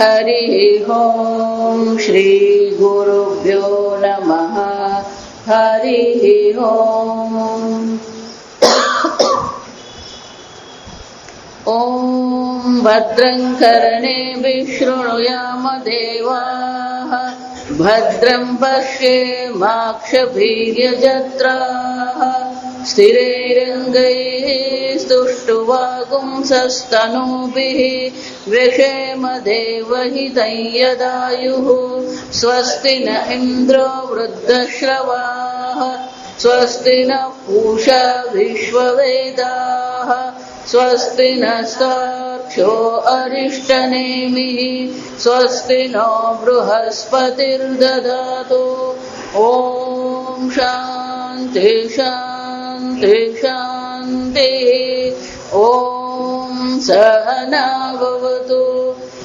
हरिः ॐ श्री गुरुभ्यो नमः। हरिः ॐ। ॐ भद्रं कर्णेभिः शृणुयाम देवाः, भद्रं पश्येमाक्षभिर्यजत्राः, स्थिरैरङ्गैः स्तुष्टुवागुंसस्तनूभिः व्यशेम देवहितं यदायुः। स्वस्ति न इन्द्रो वृद्धश्रवाः, स्वस्ति न पूषा विश्ववेदाः, स्वस्ति नस्तार्क्ष्यो अरिष्टनेमिः, स्वस्ति नो बृहस्पतिर्दधातु। ॐ शान्ति शान्ति शान्तिः। ॐ सहना भवतु,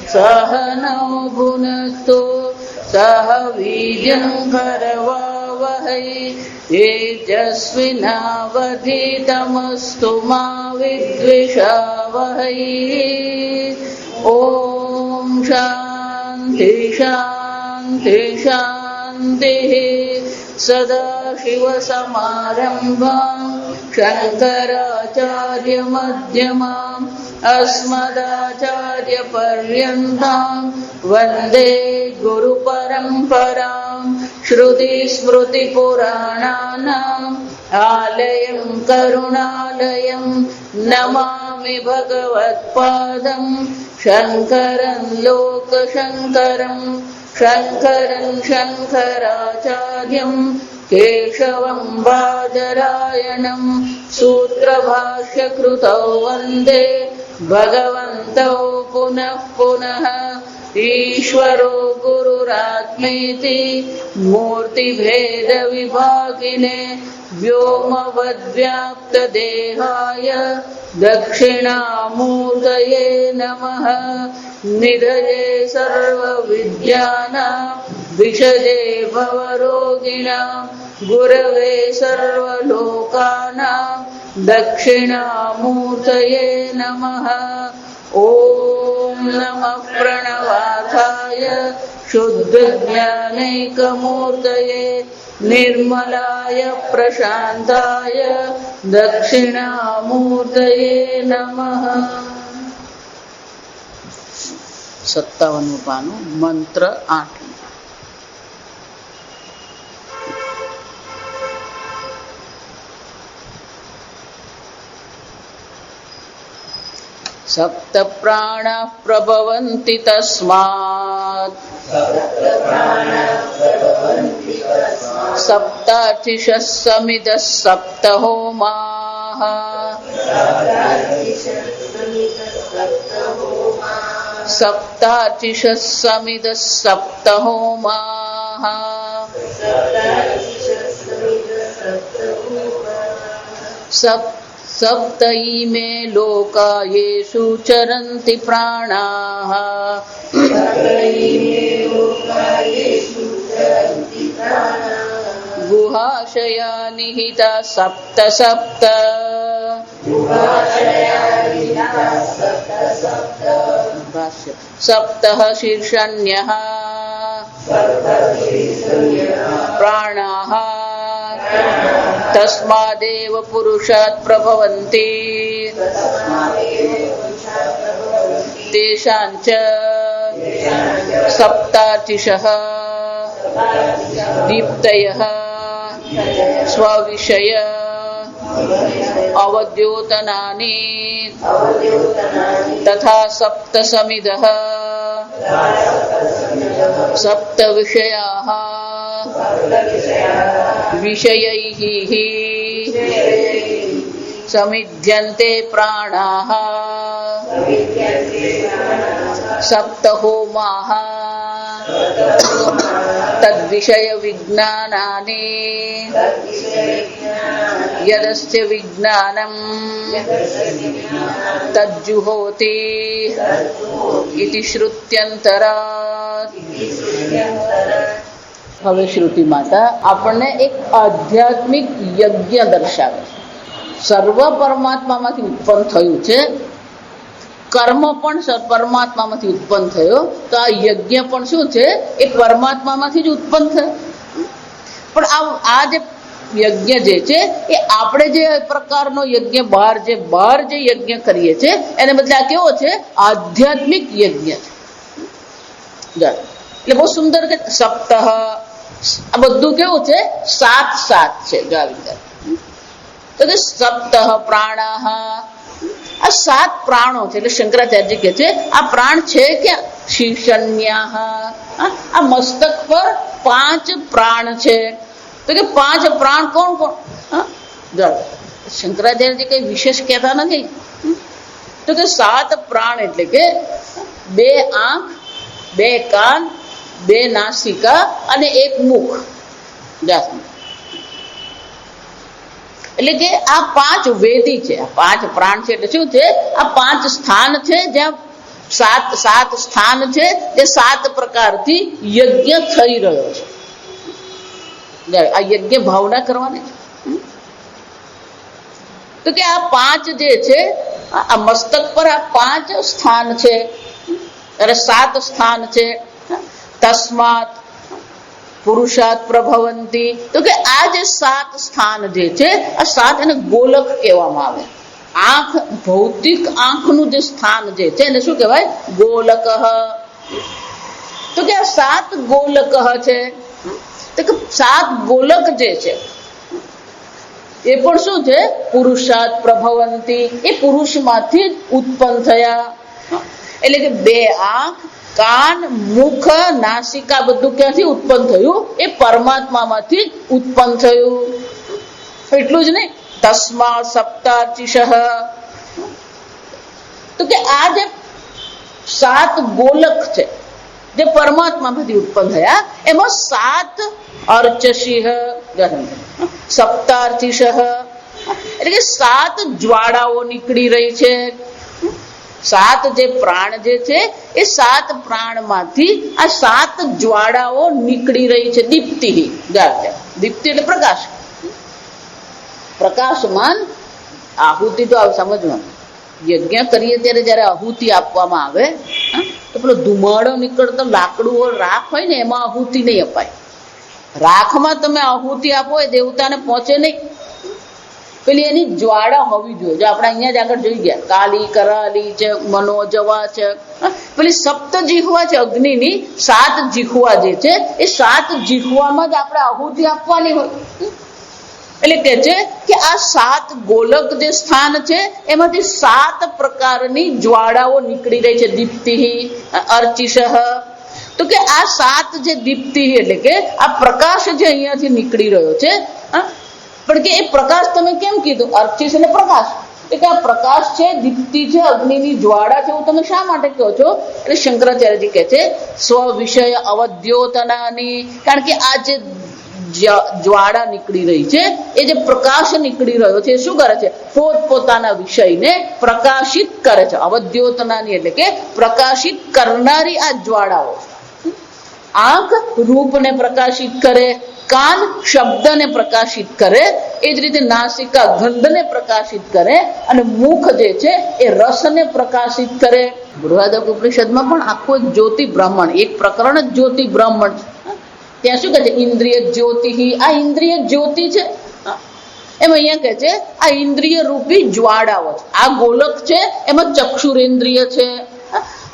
सहनौ भुनक्तु, सह वीर्यं करवावहै, तेजस्विनावधीतमस्तु मा विद्विषावहै। ॐ शान्ति शान्ति शान्तिः। सदाशिवसमारम्भां शङ्कराचार्यमध्यमाम् अस्मदाचार्यपर्यन्तां वन्दे गुरुपरम्परां। श्रुतिस्मृतिपुराणानाम् आलयं करुणालयं नमामि भगवत्पादं शङ्करं लोकशङ्करं। शङ्करं शङ्कराचार्यं केशवं बादरायणं सूत्रभाष्यकृतौ वन्दे भगवन्तौ पुनः पुनः। ईश्वरो गुरुरात्मेति मूर्तिभेदविभागिने व्योमवद्व्याप्तदेहाय दक्षिणामूर्तये नमः। निधये सर्वविद्यानां विषजे भवरोगिणां गुरवे सर्वलोकानां दक्षिणामूर्तये नमः। ॐ नमः प्रणवार्थाय शुद्धज्ञानैकमूर्तये निर्मलाय प्रशान्ताय दक्षिणामूर्तये नमः। 57 पानु मंत्र 8। सप्त प्राणाः प्रभवन्ति तस्मात् सप्तार्चिषः समिदः सप्त होमाः। सप्तार्चिषः समिदः सप्त होमाः। सप्त इमे लोका येषु चरन्ति प्राणाः। गुहाशया निहिता सप्त सप्त। सप्तः शीर्षण्यः प्राणाः तस्मादेव पुरुषात् प्रभवन्ति। तेषाञ्च सप्तार्चिषः दीप्तयः स्वविषय अवद्योतनानि तथा सप्त समिदः सप्त विषयाः विषयैः समिध्यन्ते प्राणाः। सप्त होमाः तद्विषय विज्ञानानि यदस्य विज्ञानं तज्जुहोति इति श्रुत्यंतरात्। હવે શ્રુતિ માતા આપણને એક આધ્યાત્મિક યજ્ઞ દર્શાવે છે। સર્વ પરમાત્મામાંથી ઉત્પન્ન થયું છે। કર્મ પણ પરમાત્મામાંથી ઉત્પન્ન થયો, તો આ યજ્ઞ પણ શું છે એ પરમાત્મામાંથી જ ઉત્પન્ન થયો. પણ આ જે યજ્ઞ જે છે એ આપણે જે પ્રકારનો યજ્ઞ બહાર જે યજ્ઞ કરીએ છીએ એને બદલે આ કેવો છે? આધ્યાત્મિક યજ્ઞ છે. એટલે બહુ સુંદર કે સપ્તઃ, આ બધું કેવું છે? 7 છે. તો કે સપ્તઃ પ્રાણાહ, આ 7 પ્રાણો છે. એટલે શંકરાચાર્યજી કહે છે આ પ્રાણ છે ક્યાં? શીર્ષન્યાહ, આ મસ્તક પર 5 પ્રાણ છે. તો કે 5 પ્રાણ કોણ કોણ? શંકરાચાર્યજી કઈ વિશેષ કહેતા નથી. તો કે 7 પ્રાણ એટલે કે 2 આંખ, 2 કાન, 2 નાસિકા અને 1 મુખ. એટલે કે આ 5 વેદી છે. આ 5 પ્રાણ છે એટલે શું છે? આ 5 સ્થાન છે જ્યાં 7 સ્થાન છે જે 7 પ્રકારથી યજ્ઞ થઈ રહ્યો છે. આ યજ્ઞ ભાવના કરવાની છે. તો કે આ 5 જે છે આ મસ્તક પર આ 5 સ્થાન છે, અરે 7 સ્થાન છે. તસ્માત પુરુષાત પ્રભવંતી, તો કે આ જે 7 સ્થાન જે છે આ 7 એને ગોલક કહેવામાં આવે. આંખ, ભૌતિક આંખનું જે સ્થાન જે છે એને શું કહેવાય? ગોલક. તો કે આ 7 ગોલક છે. તો કે 7 ગોલક જે છે એ પણ શું છે? પુરુષાત પ્રભવંતી, એ પુરુષમાંથી ઉત્પન્ન થયા. એટલે કે 2 આંખ, કાન, મુખ, નાસિકા બધું ક્યાંથી ઉત્પન્ન થયું? એ પરમાત્મામાંથી જ ઉત્પન્ન થયું. એટલું જ નહીં, તસ્મા સપ્તાર્ચિષ, તો કે આ જે 7 ગોલક છે જે પરમાત્મામાંથી ઉત્પન્ન થયા એમાં 7 અર્ચશિહ, સપ્તાર્ચિષ એટલે કે 7 જ્વાળાઓ નીકળી રહી છે. 7 જે પ્રાણ જે છે એ 7 પ્રાણમાંથી આ 7 જ્વાળાઓ નીકળી રહી છે. દીપ્તિ, દીપ્તિ એટલે પ્રકાશ, પ્રકાશમાન. આહુતિ તો સમજવાનું, યજ્ઞ કરીએ ત્યારે જયારે આહુતિ આપવામાં આવે તો પેલો ધુમાડો નીકળતો લાકડું હોય, રાખ હોય ને એમાં આહુતિ નહીં અપાય. રાખમાં તમે આહુતિ આપો એ દેવતાને પહોંચે નહીં. પેલી એની જ્વાળા હોવી જોઈએ. જો આપણે અહીંયા જ આગળ જોઈ ગયા, કાલી, કરાલી છે, મનોજવા છે, પેલી 7 જીહવા છે અગ્નિની. 7 જીહવા જે છે એ 7 જીહવામાં જ આપણે આહુતિ આપવાની હોય. એટલે કે છે કે આ 7 ગોલક જે સ્થાન છે એમાંથી 7 પ્રકારની જ્વાળાઓ નીકળી રહી છે. દીપ્તિ, અર્ચિષ, તો કે આ 7 જે દીપ્તિ એટલે કે આ પ્રકાશ જે અહીંયાથી નીકળી રહ્યો છે. પણ કે એ પ્રકાશ તમે કેમ કીધું? અર્ચિષ એટલે પ્રકાશ, એટલે આ પ્રકાશ છે, દીપ્તિ છે, અગ્નિની જ્વાળા છે, એવું તમે શા માટે કહો છો? એટલે શંકરાચાર્યજી કહે છે સ્વ વિષય અવદ્યોતનાની, કારણ કે આ જે જ્વાળા નીકળી રહી છે, એ જે પ્રકાશ નીકળી રહ્યો છે એ શું કરે છે? પોતપોતાના વિષયને પ્રકાશિત કરે છે. અવદ્યોતનાની એટલે કે પ્રકાશિત કરનારી આ જ્વાળાઓ. આંખ રૂપને પ્રકાશિત કરે, કાન શબ્દને પ્રકાશિત કરે, એ જ રીતે નાસિકા ગંધને પ્રકાશિત કરે, અને મુખ જે છે એ રસને પ્રકાશિત કરે. બૃહદ ઉપનિષદમાં પણ આખું એક જ્યોતિ બ્રાહ્મણ, એક પ્રકરણ જ જ્યોતિ બ્રાહ્મણ છે. ત્યાં શું કહે છે? ઇન્દ્રિય જ્યોતિ. આ ઇન્દ્રિય જ્યોતિ છે. એમ અહીંયા કહે છે આ ઇન્દ્રિય રૂપી જ્વાળાઓ છે. આ ગોલક છે એમાં ચક્ષુરેન્દ્રિય છે,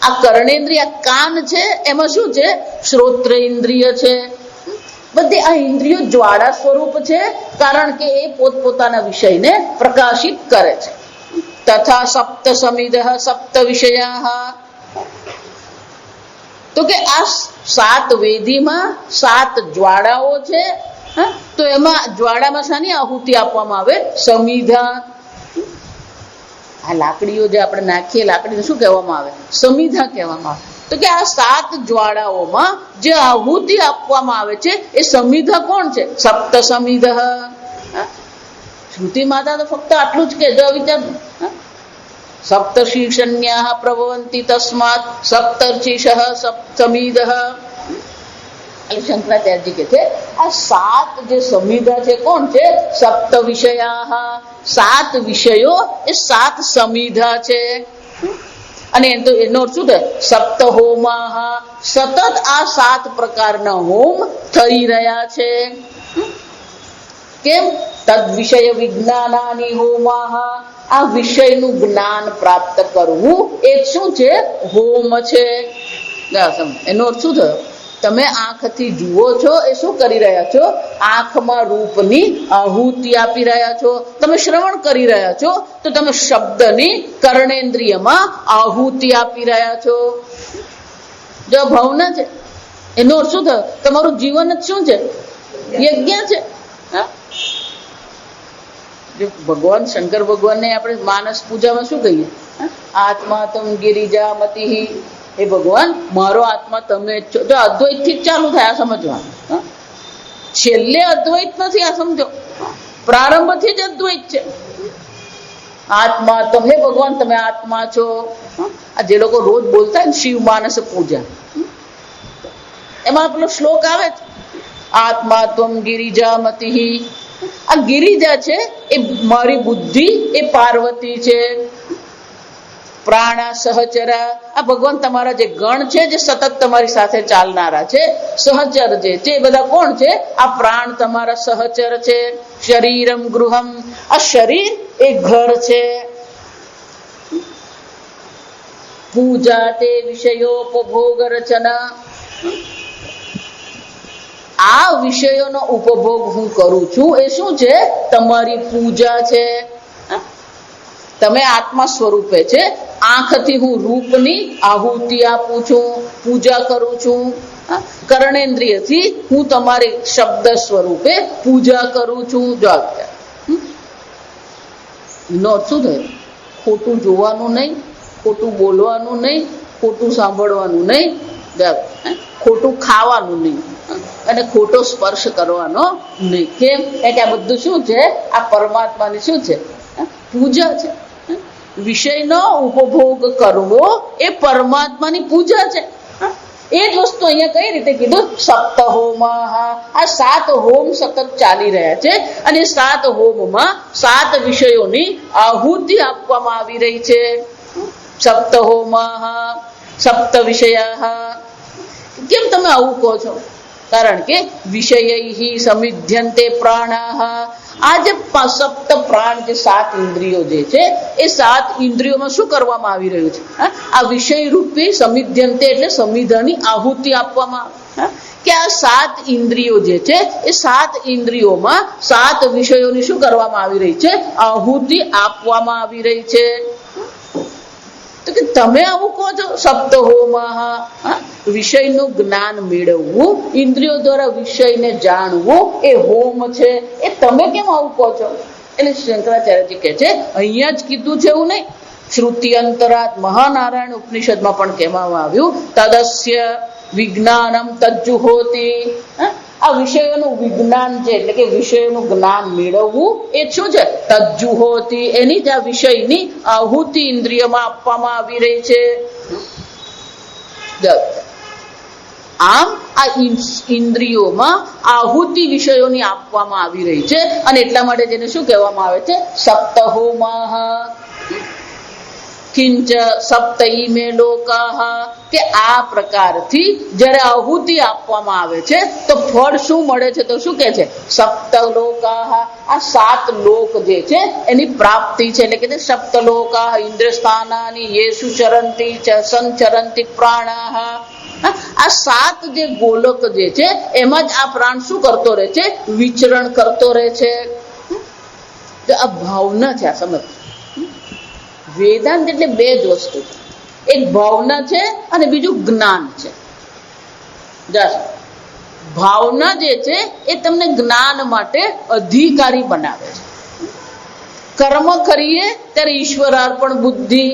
આ કર્ણેન્દ્રિય, કાન છે એમાં શું છે? શ્રોત્રેન્દ્રિય છે. બધી આ ઇન્દ્રિયો જ્વાળા સ્વરૂપ છે, કારણ કે એ પોતપોતાના વિષયને પ્રકાશિત કરે છે. તથા 7 સમિદઃ 7 વિષયા, તો કે આ 7 વેદીમાં 7 જ્વાળાઓ છે. તો એમાં જ્વાળામાં શાની આહુતિ આપવામાં આવે? સમિધા. આ લાકડીઓ જે આપણે નાખીએ, લાકડીને શું કહેવામાં આવે? સમિધા કહેવામાં આવે. તો કે આ 7 જ્વાળાઓમાં જે આહુતિ આપવામાં આવે છે એ સમિધા કોણ છે? 7 સમિધઃ. શ્રુતિ માતા તો ફક્ત આટલું જ કે વિચાર, 7 શીર્ષન્યાઃ પ્રભવંતી તસ્માત સપ્તર્ષિષઃ સમિધઃ. એટલે શંકરાચાર્યજી કહે છે આ 7 જે સમિધા છે કોણ છે? 7 વિષયા. 7 વિષયો એ 7 સમિધા છે. અને એનો અર્થ શું થાય? સપ્ત હોમાહ, સતત આ 7 પ્રકારના હોમ થઈ રહ્યા છે. કેમ? તદ વિષય વિજ્ઞાનાની હોમાહ, આ વિષયનું જ્ઞાન પ્રાપ્ત કરવું એ શું છે? હોમ છે. એનો અર્થ શું થયો? તમે આંખથી જુઓ છો એ શું કરી રહ્યા છો? આંખમાં રૂપની આહુતિ આપી રહ્યા છો. તમે શ્રવણ કરી રહ્યા છો તો તમે શબ્દની કર્ણેન્દ્રિયમાં આહુતિ આપી રહ્યા છો. જો ભાવના છે એનો અર્થ શું થયો? તમારું જીવન જ શું છે? યજ્ઞ છે. ભગવાન શંકર ભગવાનને આપણે માનસ પૂજામાં શું કહીએ? આત્મા તમ ગિરિજામતિ. એ ભગવાન મારો આત્મા તમે જ છો. તો અદ્વૈત થી જ ચાલુ થાય આ સમજવાનું. છેલ્લે અદ્વૈત નથી, આ સમજો. પ્રારંભથી જ અદ્વૈત છે. આત્મા તમે, ભગવાન તમે આત્મા છો. આ જે લોકો રોજ બોલતા ને શિવ માનસ પૂજા, એમાં પેલો શ્લોક આવે છે, આત્મા ત્વમ ગિરિજામતિ. આ ગિરિજા છે એ મારી બુદ્ધિ, એ પાર્વતી છે. પ્રાણા સહચરા, આ ભગવાન તમારા જે ગણ છે જે સતત તમારી સાથે ચાલનારા છે, સહચર જે છે એ બધા કોણ છે? આ પ્રાણ તમારા સહચર છે. શરીરમ ગૃહમ, આ શરીર એ ઘર છે. પૂજા તે વિષયોપભોગ રચના, આ વિષયોનો ઉપભોગ હું કરું છું એ શું છે? તમારી પૂજા છે. તમે આત્મા સ્વરૂપે છે. આંખથી હું રૂપની આહુતિ આપું છું, પૂજા કરું છું. કર્ણેન્દ્રિયથી હું તમારી શબ્દ સ્વરૂપે પૂજા કરું છું. નો શું થયું? ખોટું જોવાનું નહીં, ખોટું બોલવાનું નહીં, ખોટું સાંભળવાનું નહીં, ખોટું ખાવાનું નહીં, અને ખોટો સ્પર્શ કરવાનો નહીં. કેમ? કે આ બધું શું છે? આ પરમાત્માની શું છે? પૂજા છે. વિષયનો ઉપભોગ કરવો એ પરમાત્માની પૂજા છે. એ જ વસ્તુ અહીંયા કઈ રીતે કીધું? સપ્ત હોમાહ, આ 7 હોમ સતત ચાલી રહ્યા છે. અને 7 હોમમાં 7 વિષયોની આહુતિ આપવામાં આવી રહી છે. સપ્ત હોમાહ સપ્ત વિષયાહ. કેમ તમે આવું કહો છો? કારણ કે વિષયૈ સમિધ્યન્તે પ્રાણાહ, આ જે સપ્ત પ્રાણ, જે 7 ઇન્દ્રિયો જે છે એ 7 ઇન્દ્રિયોમાં શું કરવામાં આવી રહ્યું છે? આ વિષય રૂપી સમિધ્યન્તે એટલે સમિધાની આહુતિ આપવામાં આવે. કે આ 7 ઇન્દ્રિયો જે છે એ 7 ઇન્દ્રિયોમાં 7 વિષયોની શું કરવામાં આવી રહી છે? આહુતિ આપવામાં આવી રહી છે. તો કે તમે આવું કહો છો સપ્ત હોમાહ, વિષયનું જ્ઞાન મેળવવું, ઇન્દ્રિયો દ્વારા વિષયને જાણવું એ હોમ છે. એ તમે કેમ આવું કહો છો? એટલે શંકરાચાર્યજી કહે છે અહીંયા જ કીધું છે એવું નહીં. શ્રુતિ અંતરાત મહાનારાયણ ઉપનિષદમાં પણ કહેવામાં આવ્યું, તદસ્ય વિજ્ઞાનમ તજ્જુહોતિ. આ વિષયોનું વિજ્ઞાન છે એટલે કે વિષયોનું જ્ઞાન મેળવવું એ શું છે? તજ્જુહોતિ. એની જ આ વિષયની આહુતિ ઇન્દ્રિયમાં આપવામાં આવી રહી છે. આમ આ ઇન્દ્રિયોમાં આહુતિ વિષયોની આપવામાં આવી રહી છે. અને એટલા માટે જેને શું કહેવામાં આવે છે? સપ્તહોમાહ. કિંચ સપ્તઈ મે લોકાહ, કે આ પ્રકારથી જ્યારે આહુતિ આપવામાં આવે છે તો ફળ શું મળે છે? તો શું કહે છે? સપ્તલોકાહ. આ 7 લોક જે છે એની પ્રાપ્તિ છે. એટલે કે સપ્તલોકાહ ઇન્દ્રસ્થાનાની યેસુ ચરંતિ સંચરંતિ પ્રાણાહ. આ 7 જે ગોલક જે છે એમાં જ આ પ્રાણ શું કરતો રહે છે? વિચરણ કરતો રહે છે. આ ભાવના છે. આ સમજ. વેદાંત એટલે 2 જ વસ્તુ છે. એક ભાવના છે અને બીજું જ્ઞાન છે. ભાવના જે છે એ તમને જ્ઞાન માટે અધિકારી બનાવે છે. કર્મ કરીએ ત્યારે ઈશ્વરાર્પણ બુદ્ધિ,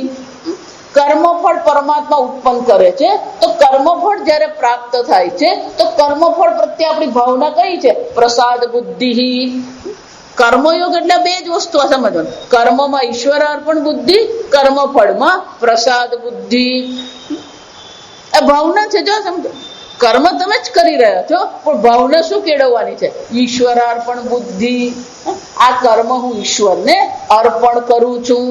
કર્મફળ પરમાત્મા ઉત્પન્ન કરે છે. તો કર્મફળ જ્યારે પ્રાપ્ત થાય છે તો કર્મફળ પ્રત્યે આપણી ભાવના કઈ છે? પ્રસાદ બુદ્ધિ. કર્મયોગ એટલે 2 જ વસ્તુ સમજવાનું. કર્મમાં ઈશ્વરાર્પણ બુદ્ધિ, કર્મફળમાં પ્રસાદ બુદ્ધિ. આ ભાવના છે. જો સમજો, કર્મ તમે જ કરી રહ્યા છો પણ ભાવના શું કેળવવાની છે? ઈશ્વરાર્પણ બુદ્ધિ. આ કર્મ હું ઈશ્વરને અર્પણ કરું છું.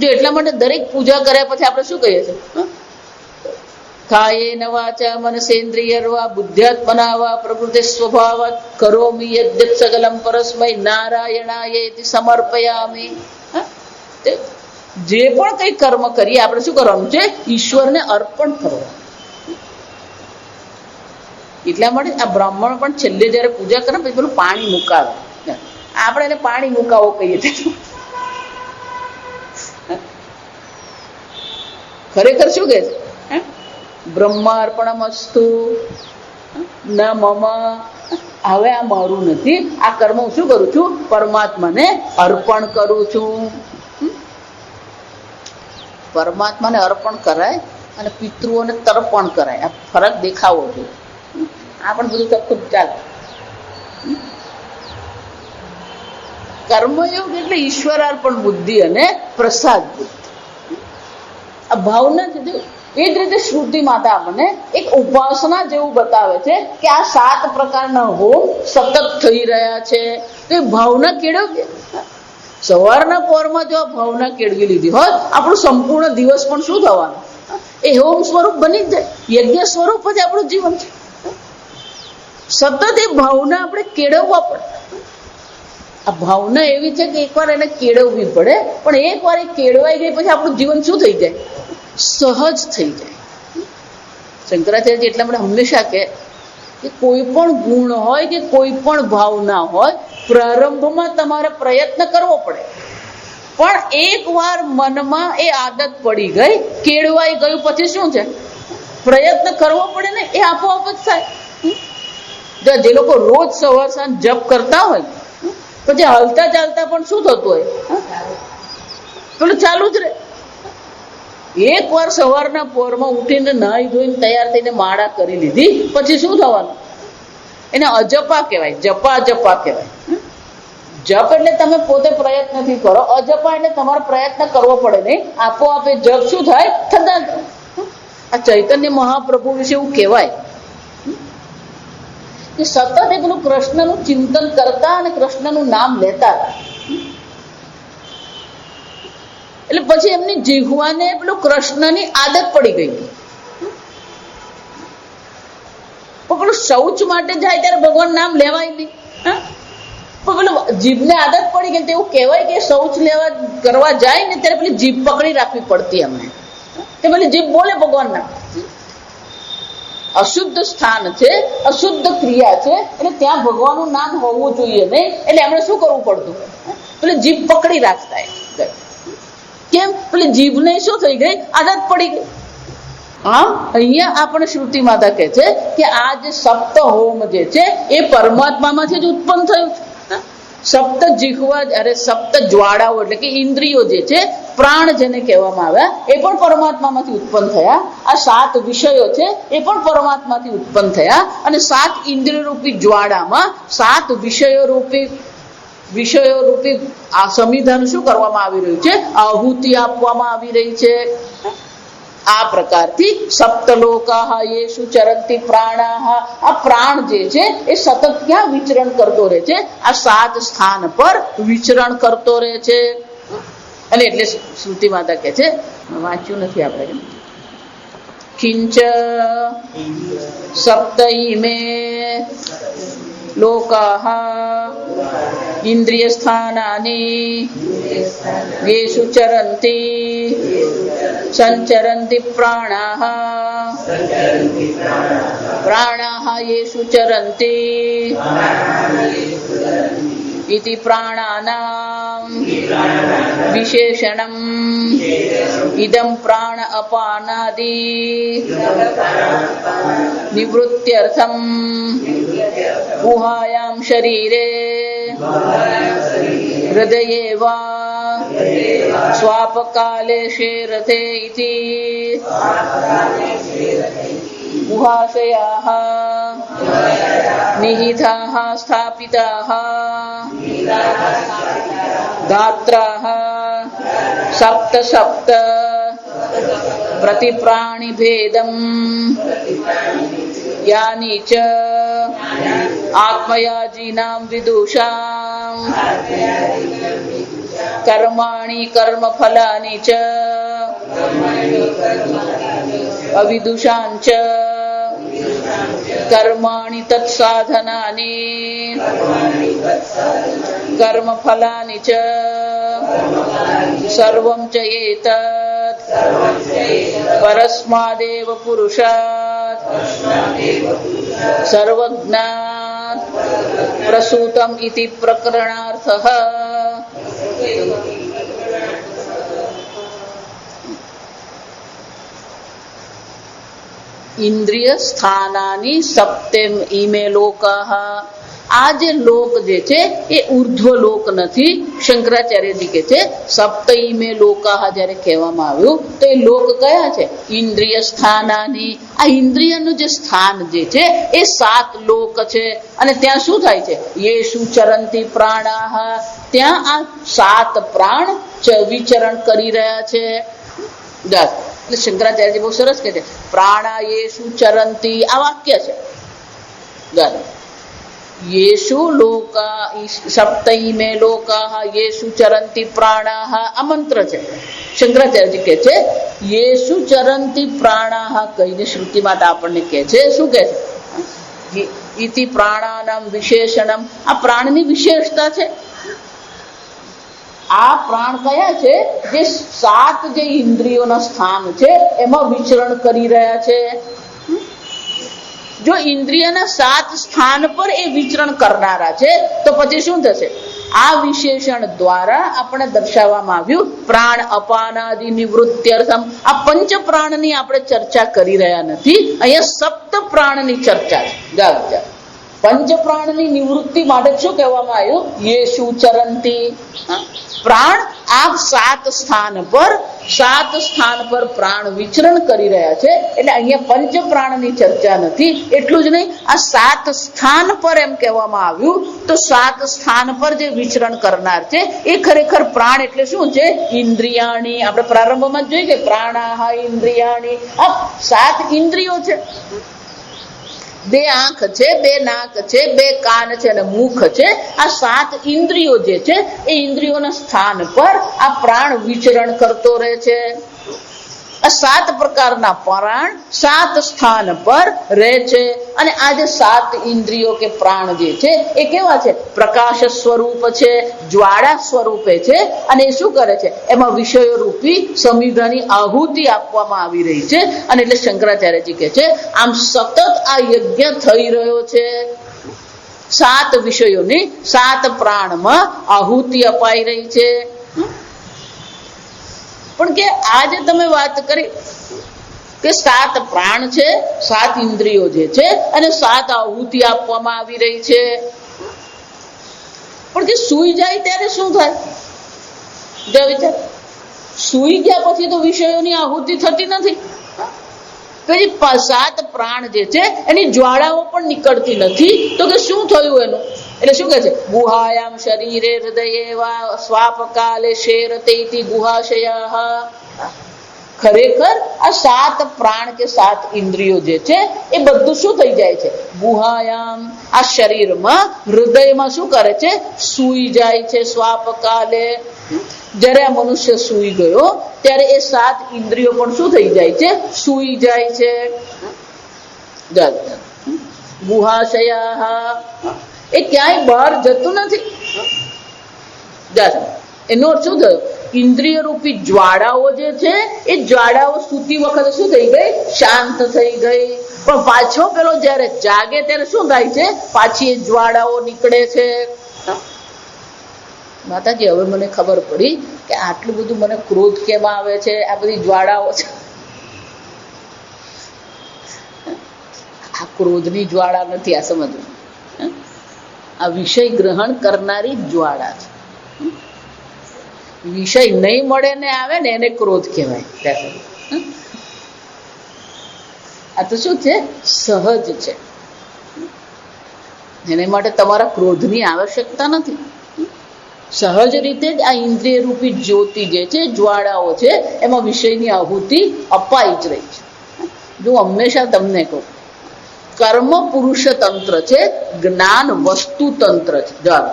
જો એટલા માટે દરેક પૂજા કર્યા પછી આપણે શું કહીએ છીએ? કાયેન વાચા મનસેન્દ્રિયર્વા બુદ્ધ્યાત્મના પ્રકૃતિ સ્વભાવ કરોમિ યદ્યત સકલમ પરસ્મૈ નારાયણાયેતિ સમર્પયામિ. જે પણ કઈ કર્મ કરીએ આપણે શું કરવાનું છે? ઈશ્વરને અર્પણ કરવાનું. એટલા માટે આ બ્રાહ્મણ પણ છેલ્લે જયારે પૂજા કરે પછી પેલું પાણી મુકાવે. આપણે એને પાણી મુકાવો કહીએ છીએ. ખરેખર શું કે છે? બ્રહ્માર્પણમસ્તુ ન મમ. હવે આ મારું નથી, આ કર્મ હું શું કરું છું? પરમાત્માને અર્પણ કરું છું. પરમાત્માને અર્પણ કરાય અને પિતૃઓને તર્પણ કરાય. આ ફરક દેખાવો જોઈએ. આ પણ બધું ચોખ્ખું ચાલે. કર્મયોગ એટલે ઈશ્વરાર્પણ બુદ્ધિ અને પ્રસાદ બુદ્ધિ. આ ભાવના જ એ જ રીતે શ્રુતિ માતા આપણને એક ઉપાસના જેવું બતાવે છે કે આ 7 પ્રકારના હોમ સતત થઈ રહ્યા છે. તો એ ભાવના કેળવવી. સવારના પોરમાં જો આ ભાવના કેળવી લીધી હોત, આપણું સંપૂર્ણ દિવસ પણ શું થવાનું? એ હોમ સ્વરૂપ બની જ જાય. યજ્ઞ સ્વરૂપ જ આપણું જીવન છે. સતત એ ભાવના આપણે કેળવવા પડે. આ ભાવના એવી છે કે એકવાર એને કેળવવી પડે, પણ એકવાર એ કેળવાઈ ગઈ પછી આપણું જીવન શું થઈ જાય? સહજ થઈ જાય. શંકરાચાર્ય એટલા માટે હંમેશા કે કોઈ પણ ગુણ હોય કે કોઈ પણ ભાવના હોય, પ્રારંભમાં તમારે પ્રયત્ન કરવો પડે, પણ એકવાર મનમાં એ આદત પડી ગઈ, કેળવાઈ ગયું, પછી શું છે? પ્રયત્ન કરવો પડે ને, એ આપોઆપ જ થાય. જે લોકો રોજ સવાર સાંજ જપ કરતા હોય, પછી હલતા ચાલતા પણ શું થતું હોય? પેલું ચાલુ જ રહે. એક વાર સવારના પોરમાં ઉઠીને નાહી ધોઈને તૈયાર થઈને માળા કરી લીધી, પછી શું થવાનું? એને અજપા કહેવાય. જપા કહેવાય. જપ એટલે તમે પોતે પ્રયત્નથી કરો. અજપા એટલે તમારે પ્રયત્ન કરવો પડે નહીં, આપોઆપ એ જપ શું થાય? થતા. આ ચૈતન્ય મહાપ્રભુ વિશે એવું કહેવાય કે સતત એ પેલું કૃષ્ણનું ચિંતન કરતા અને કૃષ્ણનું નામ લેતા હતા. એટલે પછી એમની જીહવાને પેલું કૃષ્ણની આદત પડી ગઈ. પણ પેલું શૌચ માટે જાય ત્યારે ભગવાન નામ લેવાય નહીં. પણ પેલું જીભને આદત પડી ગઈ. એવું કહેવાય કે શૌચ કરવા જાય ને ત્યારે પેલી જીભ પકડી રાખવી પડતી એમને, કે પેલી જીભ બોલે ભગવાન નામ. અશુદ્ધ સ્થાન છે, અશુદ્ધ ક્રિયા છે, એટલે ત્યાં ભગવાનનું નામ હોવું જોઈએ નહીં. એટલે એમણે શું કરવું પડતું? પેલી જીભ પકડી રાખતા. કેમ? પેલી જીભને શું થઈ ગઈ? આદત પડી ગઈ. આમ અહીંયા આપણે શ્રુતિ માતા કહે છે કે આ જે સપ્ત હોમ જે છે એ પરમાત્મામાંથી જ ઉત્પન્ન થયું છે. સપ્ત જીહવા, અરે સપ્ત જ્વાળાઓ એટલે કે ઇન્દ્રિયો જે છે, પ્રાણ જેને કહેવામાં આવ્યા, એ પણ પરમાત્મામાંથી ઉત્પન્ન થયા. આ 7 વિષયો છે એ પણ પરમાત્માથી ઉત્પન્ન થયા. અને 7 ઇન્દ્રિય રૂપી જ્વાળામાં 7 વિષયો રૂપી આ સંવિધાન શું કરવામાં આવી રહ્યું છે? આહુતિ આપવામાં આવી રહી છે. આ પ્રકારથી સપ્તલોકાહ યેષુ ચરંતિ પ્રાણાહ. આ પ્રાણ જે છે એ સતત ક્યાં વિચરણ કરતો રહે છે? આ 7 સ્થાન પર વિચરણ કરતો રહે છે. અને એટલે શ્રુતિ માતા કહે છે, વાંચ્યું નથી આપણે, કિંચ સપ્તઈમે લોકાહ ઇન્દ્રિય સ્થાનાની યેષુ ચરંતિ સંચરંતિ પ્રાણાહ પ્રાણાહ યેષુ ચરંતિ इति प्राणानां विशेषणम् इदं प्राण अपानादि निवृत्त्यर्थं गुहायां शरीरे हृदये वा स्वापकाले शेरते इति गुहाशयाः निहिताः स्थापिताः गात्राः सप्त सप्त प्रतिप्राणिभेदं यानि च आत्मयाजीनां विदुषां કર્માણિ કર્મફલાનિ ચ અવિદુષાં ચ કર્માણિ તત્સાધનાનિ કર્મફલાનિ ચ સર્વં ચ એતત પરસ્માદેવ પુરુષાત સર્વજ્ઞાત પ્રસૂતમ ઇતિ પ્રકરણાર્થઃ. ઇન્દ્રિય સ્થાનાની સપ્તમ ઈમે લોકાહ. આ જે લોક જે છે એ ઉર્ધ્વ લોક નથી. શંકરાચાર્યજી કે છે સપ્ત ઈમે લોકાહ જ્યારે કહેવામાં આવ્યું તો એ લોક કયા છે? ઇન્દ્રિય સ્થાનાની. આ ઇન્દ્રિયનું જે સ્થાન જે છે એ 7 લોક છે. અને ત્યાં શું થાય છે? યેષુ ચરંતી પ્રાણાહ. ત્યાં આ 7 પ્રાણ વિચરણ કરી રહ્યા છે. એટલે શંકરાચાર્યજી બહુ સરસ કહે છે પ્રાણા યેષુ ચરંતી. આ વાક્ય છે. યેષુ લોકા સપ્તઈમે લોકાહ યેષુ ચરંતી પ્રાણાહ. આ મંત્ર છે. શંકરાચાર્યજી કહે છે યેષુ ચરંતી પ્રાણાહ કહીને શ્રુતિમાં આપણને કહે છે શું કહે છે? ઇતિ પ્રાણાનામ વિશેષણમ. આ પ્રાણની વિશેષતા છે. આ પ્રાણ કયા છે? જે 7 જે ઇન્દ્રિયોના સ્થાન છે એમાં વિચરણ કરી રહ્યા છે. જો ઇન્દ્રિયના 7 સ્થાન પર એ વિચરણ કરનારા છે તો પછી શું થશે? આ વિશેષણ દ્વારા આપણે દર્શાવવામાં આવ્યું પ્રાણ અપાનાદિ નિવૃત્ત્યર્થમ. આ પંચ પ્રાણની આપણે ચર્ચા કરી રહ્યા નથી. અહીંયા સપ્ત પ્રાણની ચર્ચા છે. પંચ પ્રાણની નિવૃત્તિ માટે શું કહેવામાં આવ્યું? યેષુ ચરંતી. પ્રાણ આ 7 સ્થાન પર પ્રાણ વિચરણ કરી રહ્યા છે. એટલે અહીંયા પંચ પ્રાણની ચર્ચા નથી. એટલું જ નહીં, આ 7 સ્થાન પર એમ કહેવામાં આવ્યું તો 7 સ્થાન પર જે વિચરણ કરનાર છે એ ખરેખર પ્રાણ એટલે શું છે? ઇન્દ્રિયાણી. આપણે પ્રારંભમાં જ જોઈએ કે પ્રાણાહ ઇન્દ્રિયાણી. આ 7 ઇન્દ્રિયો છે. 2 આંખ છે, 2 નાક છે, 2 કાન છે અને મુખ છે. આ 7 ઇન્દ્રિયો જે છે એ ઇન્દ્રિયોના સ્થાન પર આ પ્રાણ વિચરણ કરતો રહે છે. આ 7 પ્રકારના પ્રાણ 7 સ્થાન પર રહે છે. અને આ જે 7 ઇન્દ્રિયો કે પ્રાણ જે છે એ કેવા છે? પ્રકાશ સ્વરૂપ છે, જ્વાળા સ્વરૂપે છે. અને એ શું કરે છે? એમાં વિષયો રૂપી સમિધાની આહુતિ આપવામાં આવી રહી છે. અને એટલે શંકરાચાર્યજી કહે છે આમ સતત આ યજ્ઞ થઈ રહ્યો છે. 7 વિષયોની 7 પ્રાણમાં આહુતિ અપાઈ રહી છે. પણ કે આજે તમે વાત કરી કે 7 પ્રાણ છે, 7 ઇન્દ્રિયો જે છે અને 7 આહુતિ આપવામાં આવી રહી છે. પણ કે સૂઈ જાય ત્યારે શું થાય? જો વિચાર, સૂઈ ગયા પછી તો વિષયોની આહુતિ થતી નથી. પછી 7 પ્રાણ જે છે એની જ્વાળાઓ પણ નીકળતી નથી. તો કે શું થયું એનું? એટલે શું કહે છે? ગુહાયામ શરીરે હૃદયે વા સ્વાપકાલે શેરતેતિ ગુહાશયઃ. ખરેખર આ 7 પ્રાણ કે 7 ઇન્દ્રિયો જે છે એ બધું શું થઈ જાય છે? ગુહાયામ. આ શરીરમાં હૃદયમાં શું કરે છે? સૂઈ જાય છે. સ્વાપકાલે. જ્યારે આ મનુષ્ય સૂઈ ગયો ત્યારે એ 7 ઇન્દ્રિયો પણ શું થઈ જાય છે? સૂઈ જાય છે. ગુહાશયઃ. એ ક્યાંય બહાર જતું નથી. એનો અર્થ શું થયો? ઇન્દ્રિય રૂપી જ્વાળાઓ જે છે એ જ્વાળાઓ સૂતી વખતે શું થઈ ગઈ? શાંત થઈ ગઈ. પણ પાછો પેલો જયારે જાગે ત્યારે શું થાય છે? પાછી એ જ્વાળાઓ નીકળે છે. માતાજી હવે મને ખબર પડી કે આટલું બધું મને ક્રોધ કેમ આવે છે. આ બધી જ્વાળાઓ છે. આ ક્રોધની જ્વાળા નથી. આ સમજવું. આ વિષય ગ્રહણ કરનારી જ્વાળા છે. વિષય નહીં મળે ને આવે ને એને ક્રોધ કહેવાય. આ તો શું છે? સહજ છે. એને માટે તમારા ક્રોધની આવશ્યકતા નથી. સહજ રીતે જ આ ઇન્દ્રિય રૂપી જ્યોતિ જે છે, જ્વાળાઓ છે, એમાં વિષયની આહુતિ અપાઈ જ રહી છે. જો હંમેશા તમને કહું, કર્મ પુરુષ તંત્ર છે, જ્ઞાન વસ્તુ તંત્ર છે. જવાબ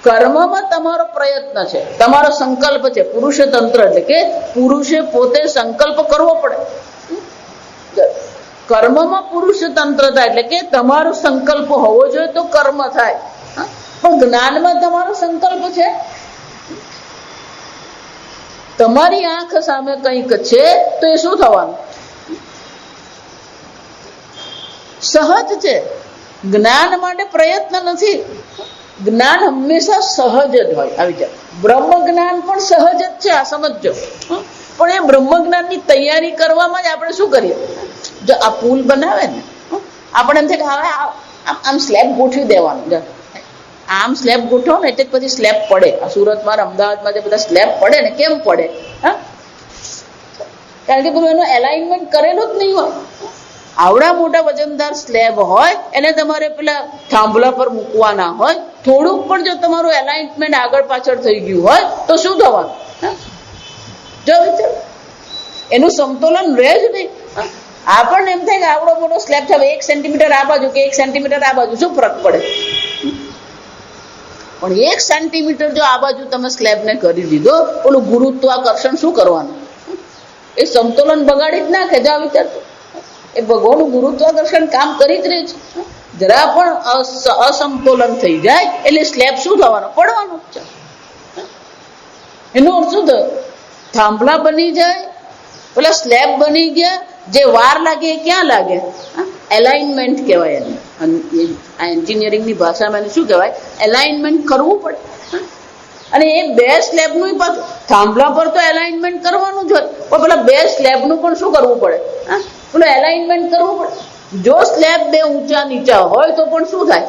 કર્મમાં તમારો પ્રયત્ન છે, તમારો સંકલ્પ છે. પુરુષ તંત્ર એટલે કે પુરુષે પોતે સંકલ્પ કરવો પડે. કર્મમાં પુરુષ તંત્રતા એટલે કે તમારો સંકલ્પ હોવો જોઈએ તો કર્મ થાય. પણ જ્ઞાનમાં તમારો સંકલ્પ છે. તમારી આંખ સામે કંઈક છે તો એ શું થવાનું? સહજ છે. જ્ઞાન માટે પ્રયત્ન નથી. જ્ઞાન હંમેશા સહજ જ હોય. આવી જાય બ્રહ્મ જ્ઞાન પણ સહજ જ છે, આ સમજો. પણ એ બ્રહ્મ જ્ઞાનની તૈયારી કરવામાં જ આપણે શું કરીએ? જો આ પુલ બનાવે ને, આપણે એમ થાય કે હવે આમ સ્લેબ ગોઠવી દેવાનું, આમ સ્લેબ ગોઠવો ને એટલે પછી સ્લેબ પડે. આ સુરતમાં અમદાવાદમાં જે બધા સ્લેબ પડે ને, કેમ પડે? હા, કારણ કે પેલું એનું એલાઇનમેન્ટ કરેલું જ નહીં હોય. આવડા મોટા વજનદાર સ્લેબ હોય એને તમારે પેલા થાંભલા પર મૂકવાના હોય. થોડુંક પણ જો તમારું એલાઇનમેન્ટ આગળ પાછળ થઈ ગયું હોય તો શું થવાનું? જો વિચાર, એનું સમતોલન રહે જ નહીં. આપણને એમ થાય કે આવડો મોટો સ્લેબ છે, 1 સેન્ટીમીટર આ બાજુ કે 1 સેન્ટીમીટર આ બાજુ શું ફરક પડે? પણ 1 સેન્ટીમીટર જો આ બાજુ તમે સ્લેબને કરી દીધો, ઓલું ગુરુત્વાકર્ષણ શું કરવાનું? એ સમતોલન બગાડી જ નાખે. જો વિચારતો, એ ભગવાનનું ગુરુત્વાકર્ષણ કામ કરી જ રહે છે. જરા પણ અસમતોલન થઈ જાય એટલે સ્લેબ શું થવાનો? પડવાનો જ છે. એનો અર્થ શું થયો? થાંભલા બની જાય, પેલા સ્લેબ બની ગયા. જે વાર લાગે એ ક્યાં લાગે? એલાઇનમેન્ટ કહેવાય એને. આ એન્જિનિયરિંગની ભાષામાં એને શું કહેવાય? એલાઇનમેન્ટ કરવું પડે. અને એ 2 સ્લેબનું પાછું થાંભલા પર તો એલાઇનમેન્ટ કરવાનું જ હોય, પણ પેલા 2 સ્લેબનું પણ શું કરવું પડે? પેલું એલાઇનમેન્ટ કરવું પડે. જો સ્લેબ 2 ઊંચા નીચા હોય તો પણ શું થાય?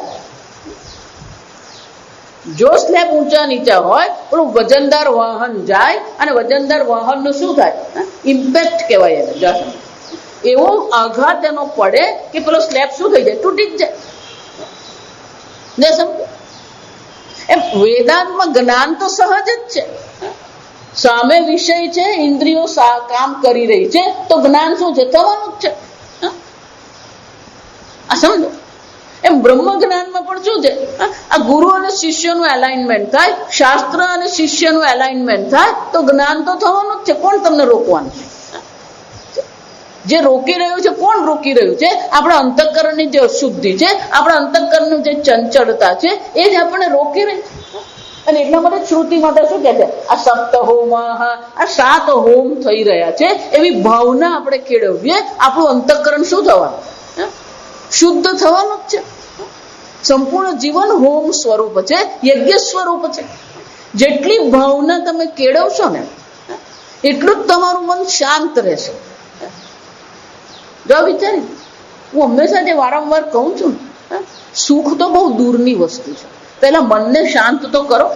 જો સ્લેબ ઊંચા નીચા હોય, પેલું વજનદાર વાહન જાય અને વજનદાર વાહનનું શું થાય? ઇમ્પેક્ટ કહેવાય એને. એવો આઘાત એનો પડે કે પેલો સ્લેબ શું થઈ જાય? તૂટી જ જાય. એમ વેદાંતમાં જ્ઞાન તો સહજ જ છે. સામે વિષય છે, ઇન્દ્રિયો કામ કરી રહી છે, તો જ્ઞાન શું છે? થવાનું જ છે. આ સમજો. એમ બ્રહ્મ જ્ઞાનમાં પણ શું છે? આ ગુરુ અને શિષ્યનું એલાઇનમેન્ટ થાય, શાસ્ત્ર અને શિષ્યનું એલાઇનમેન્ટ થાય તો જ્ઞાન તો થવાનું જ છે. કોણ તમને રોકવાનું છે? જે રોકી રહ્યું છે, કોણ રોકી રહ્યું છે? આપણા અંતઃકરણની જે અશુદ્ધિ છે, આપણા અંતઃકરણની જે ચંચળતા છે, એ જ આપણને રોકી રહી છે. અને એટલા માટે શ્રુતિ માટે શું કહે છે? આ સપ્ત હોમ, આ 7 હોમ થઈ રહ્યા છે, એવી ભાવના આપણે કેળવીએ. આપણું અંતઃકરણ શું થવાનું? શુદ્ધ થવાનું જ છે. સંપૂર્ણ જીવન હોમ સ્વરૂપ છે, યજ્ઞ સ્વરૂપ છે. જેટલી ભાવના તમે કેળવશો ને એટલું જ તમારું મન શાંત રહેશે. જો વિચારી, હું હંમેશા જે વારંવાર કહું છું, સુખ તો બહુ દૂરની વસ્તુ છે. પહેલા મનને શાંત તો કરો.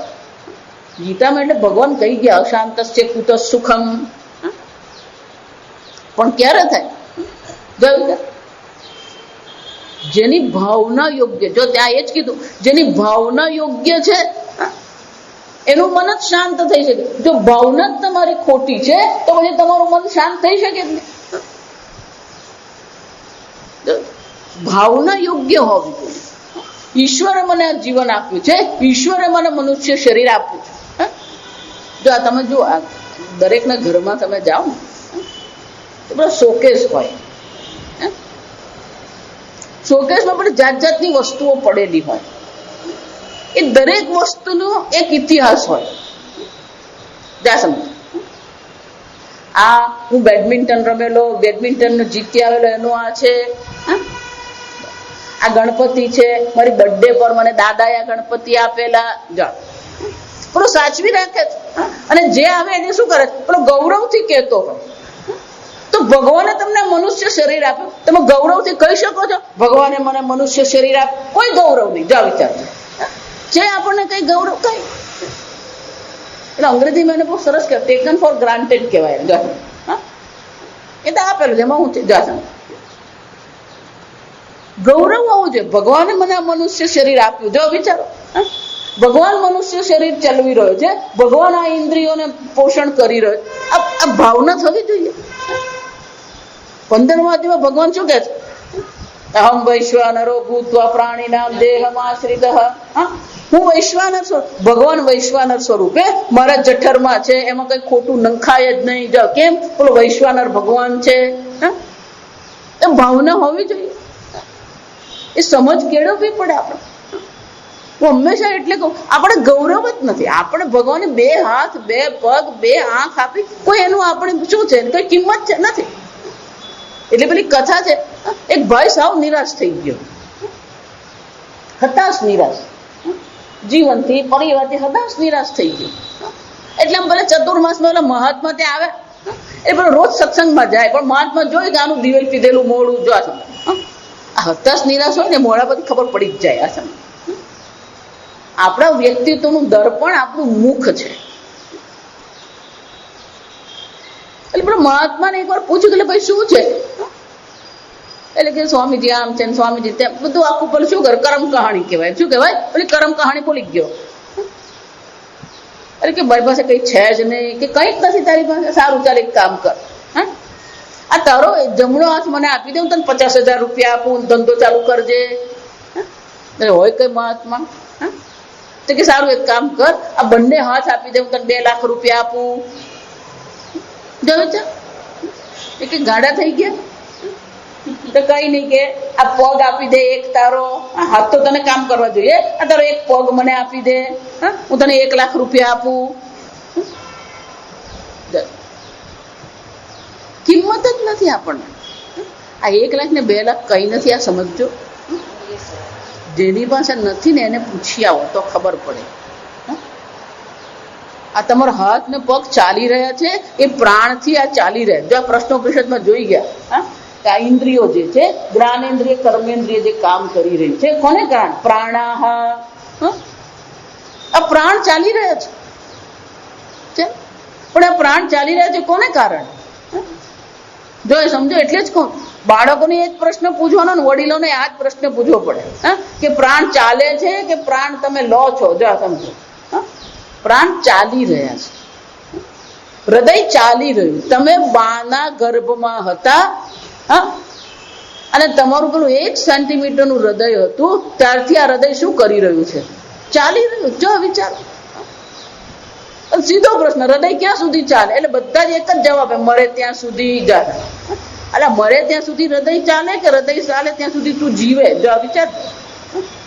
ગીતામાં એટલે ભગવાન કહી ગયા અશાંતસ્ય કુત સુખમ. પણ ક્યારે થાય? જો જેની ભાવના યોગ્ય, જો ત્યાં એ જ કીધું, જેની ભાવના યોગ્ય છે એનું મન જ શાંત થઈ શકે. જો ભાવના જ તમારી ખોટી છે તો પછી તમારું મન શાંત થઈ શકે જ નહીં. ભાવના યોગ્ય હોવી જોઈએ. ઈશ્વરે મને આ જીવન આપ્યું છે, ઈશ્વરે મને મનુષ્ય શરીર આપ્યું છે. જો આ તમે જો આ દરેકના ઘરમાં તમે જાઓ ને તો બધા શોકેસ હોય. શોકેસમાં પણ જાત જાતની વસ્તુઓ પડેલી હોય. એ દરેક વસ્તુનો એક ઇતિહાસ હોય. જા સમજ, આ હું બેડમિન્ટન રમેલો, બેડમિન્ટન જીતી આવેલો એનો આ છે. આ ગણપતિ છે, મારી બર્થડે પર મને દાદાએ આ ગણપતિ આપેલા. જા પેલો સાચવી રાખે છે. અને જે આવે એને શું કરે? પેલો ગૌરવથી કહેતો હોય. તો ભગવાને તમને મનુષ્ય શરીર આપ્યું, તમે ગૌરવથી કહી શકો છો ભગવાને મને મનુષ્ય શરીર આપ્યું? કોઈ ગૌરવ નહીં. જા વિચાર છે આપણને કઈ ગૌરવ કઈ? એટલે અંગ્રેજીમાં એને બહુ સરસ કહેવાય, ટેકન ફોર ગ્રાન્ટેડ કહેવાય. એ તો આપેલું છે, એમાં હું છે. જા ગૌરવ હોવું જોઈએ. ભગવાને મને આ મનુષ્ય શરીર આપ્યું. જો વિચારો, ભગવાન મનુષ્ય શરીર ચલાવી રહ્યો છે, ભગવાન આ ઇન્દ્રિયોને પોષણ કરી રહ્યો છે. આ ભાવના થવી જોઈએ. 15મા અધ્યાયમાં ભગવાન શું કહે છે? અહમ વૈશ્વાનરો ભૂત્વા પ્રાણીનામ દેહમાશ્રિતઃ. હું વૈશ્વાનર સ્વરૂપ, ભગવાન વૈશ્વાનર સ્વરૂપે મારા જઠરમાં છે, એમાં કઈ ખોટું નંખાય જ નહીં. જો કેમ બોલો, વૈશ્વાનર ભગવાન છે. એ ભાવના હોવી જોઈએ, એ સમજ કેળવવી પડે આપણે. હું હંમેશા એટલે કહું, આપણે ગૌરવ જ નથી. આપણે ભગવાને 2 હાથ 2 પગ 2 આંખ આપી, કોઈ એનું આપણે શું છે, કઈ કિંમત છે નથી. એટલે પેલી કથા છે, એક ભાઈ સાવ નિરાશ થઈ ગયો, હતાશ નિરાશ, જીવનથી પરિવારથી હતાશ નિરાશ થઈ ગયો. એટલે ભલે ચતુર્માસમાં ઓલા મહાત્મા ત્યાં આવે, એ પેલો રોજ સત્સંગમાં જાય, પણ મહાત્મા જોઈ કે આનું દિવેલ પીધેલું મોડું જો આ હતાશ નિરાશ હોય ને મોડા પછી ખબર પડી જ જાય. આ સમય આપણા વ્યક્તિત્વનું દર્પણ આપણું મુખ છે. એટલે પેલો મહાત્માને એકવાર પૂછ્યું કે ભાઈ શું છે, એટલે કે સ્વામીજી આમ છે, સ્વામીજી તેમ, બધું આખું પેલું શું કરે, કરમ કહાણી કહેવાય. શું કહેવાય? પેલી કરમ કહાણી બોલી ગયો. એટલે કે મારી પાસે કઈ છે જ નહીં, કે કઈ જ નથી તારી પાસે. સારું, ચાલ એક કામ કર, આ તારો જમણો હાથ મને આપી દે, હું તને 50,000 રૂપિયા આપું, ધંધો ચાલુ કરજે. હોય કઈ મહાત્મા? તો કે સારું એક કામ કર, આ બંને હાથ આપી દે, હું તને 2 લાખ રૂપિયા આપું. જો કે ગાડા થઈ ગયા. તો કઈ નહીં, કે આ પગ આપી દે એક તારો, હાથ તો તને કામ કરવા જોઈએ, આ તારો એક પગ મને આપી દે, હું તને 1 લાખ રૂપિયા આપું. કિંમત જ નથી આપણને. આ 1 લાખ ને 2 લાખ કઈ નથી, આ સમજજો. જેની પાસે નથી ને એને પૂછી આવો તો ખબર પડે. આ તમારો હાથ ને પગ ચાલી રહ્યા છે, એ પ્રાણથી આ ચાલી રહ્યા. જો આ પ્રશ્નોપનિષદમાં જોઈ ગયા, આ ઇન્દ્રિયો જે છે, જ્ઞાનેન્દ્રિય કર્મેન્દ્રિય જે કામ કરી રહી છે, કોને કારણ? પ્રાણાહ. આ પ્રાણ ચાલી રહ્યા છે, પણ આ પ્રાણ ચાલી રહ્યા છે કોને કારણ? જો એ સમજો. એટલે જ કહું, બાળકોને એ જ પ્રશ્ન પૂછવાનો ને વડીલોને આ જ પ્રશ્ન પૂછવો પડે, કે પ્રાણ ચાલે છે કે પ્રાણ તમે લો છો? જો સમજો, પ્રાણ ચાલી રહ્યા છે, હૃદય ચાલી રહ્યું. તમે બાના ગર્ભમાં હતા, અને તમારું પેલું 1 સેન્ટીમીટરનું હૃદય હતું, ત્યારથી આ હૃદય શું કરી રહ્યું છે? ચાલી રહ્યું. જો વિચારો, સીધો પ્રશ્ન, હૃદય ક્યાં સુધી ચાલે? એટલે બધા જ એક જ જવાબ, મરે ત્યાં સુધી જાય. એટલે મરે ત્યાં સુધી હૃદય ચાલે કે હૃદય ચાલે ત્યાં સુધી તું જીવે? જો વિચાર,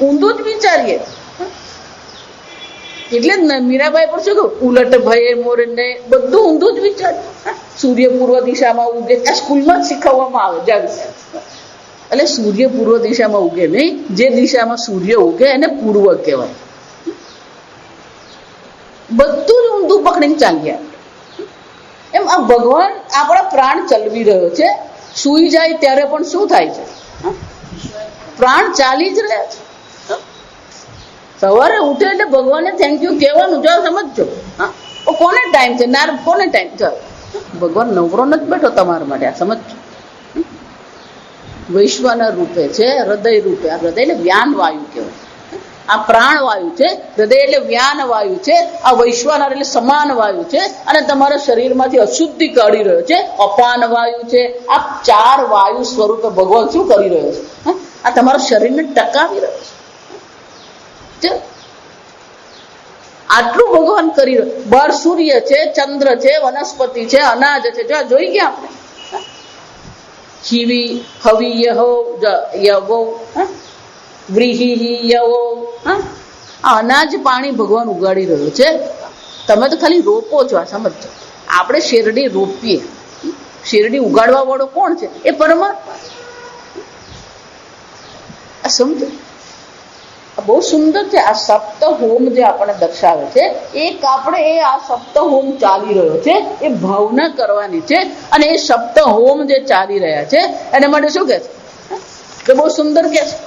ઊંધું જ વિચારીએ. એટલે જ મીરાબાઈ પર શું કહ્યું, ઉલટ ભયે મોરે ને, બધું ઊંધું જ વિચાર. સૂર્ય પૂર્વ દિશામાં ઉગે, આ સ્કૂલમાં જ શીખવવામાં આવે. જા વિચાર, એટલે સૂર્ય પૂર્વ દિશામાં ઉગે નહીં, જે દિશામાં સૂર્ય ઉગે એને પૂર્વ કહેવાય. બધું જ ઊંધું પકડીને ચાલ્યા. એમ આ ભગવાન આપણા પ્રાણ ચલવી રહ્યો છે. સૂઈ જાય ત્યારે પણ શું થાય છે? પ્રાણ ચાલી જ રહ્યા છે. સવારે ઉઠે એટલે ભગવાનને થેન્ક યુ કહેવાનું. જો સમજજો, કોને ટાઈમ છે? ના, કોને ટાઈમ છે? ભગવાન નવરો નથી બેઠો તમારા માટે. આ સમજજો, વૈશ્વાનર રૂપે છે, હૃદય રૂપે. આ હૃદય એટલે વ્યાન વાયુ કહેવાય. આ પ્રાણ વાયુ છે, હૃદય એટલે વ્યાન વાયુ છે, આ વૈશ્વાનર એટલે સમાન વાયુ છે. અને તમારા શરીરમાંથી અશુદ્ધિ કાઢી રહ્યો છે, અપાન વાયુ છે. આ 4 વાયુ સ્વરૂપે ભગવાન શું કરી રહ્યો છે? આ તમારા શરીરને ટકાવી રહ્યો છે. આટલું ભગવાન કરી રહ્યો. બહાર સૂર્ય છે, ચંદ્ર છે, વનસ્પતિ છે, અનાજ છે. જો જોઈ ગયા આપણે, ખીવી હવી યહો યવો વ્રીહી યવો. આ અનાજ પાણી ભગવાન ઉગાડી રહ્યો છે. તમે તો ખાલી રોપો છો. આ સમજો, આપણે શેરડી રોપીએ, શેરડી ઉગાડવા વાળો કોણ છે? એ પરમાત્મા. આ સમજો, બહુ સુંદર છે. આ સપ્ત હોમ જે આપણને દર્શાવે છે, એક આપણે આ સપ્ત હોમ ચાલી રહ્યો છે એ ભાવના કરવાની છે. અને એ સપ્ત હોમ જે ચાલી રહ્યા છે એના માટે શું કે છે? બહુ સુંદર કે છે,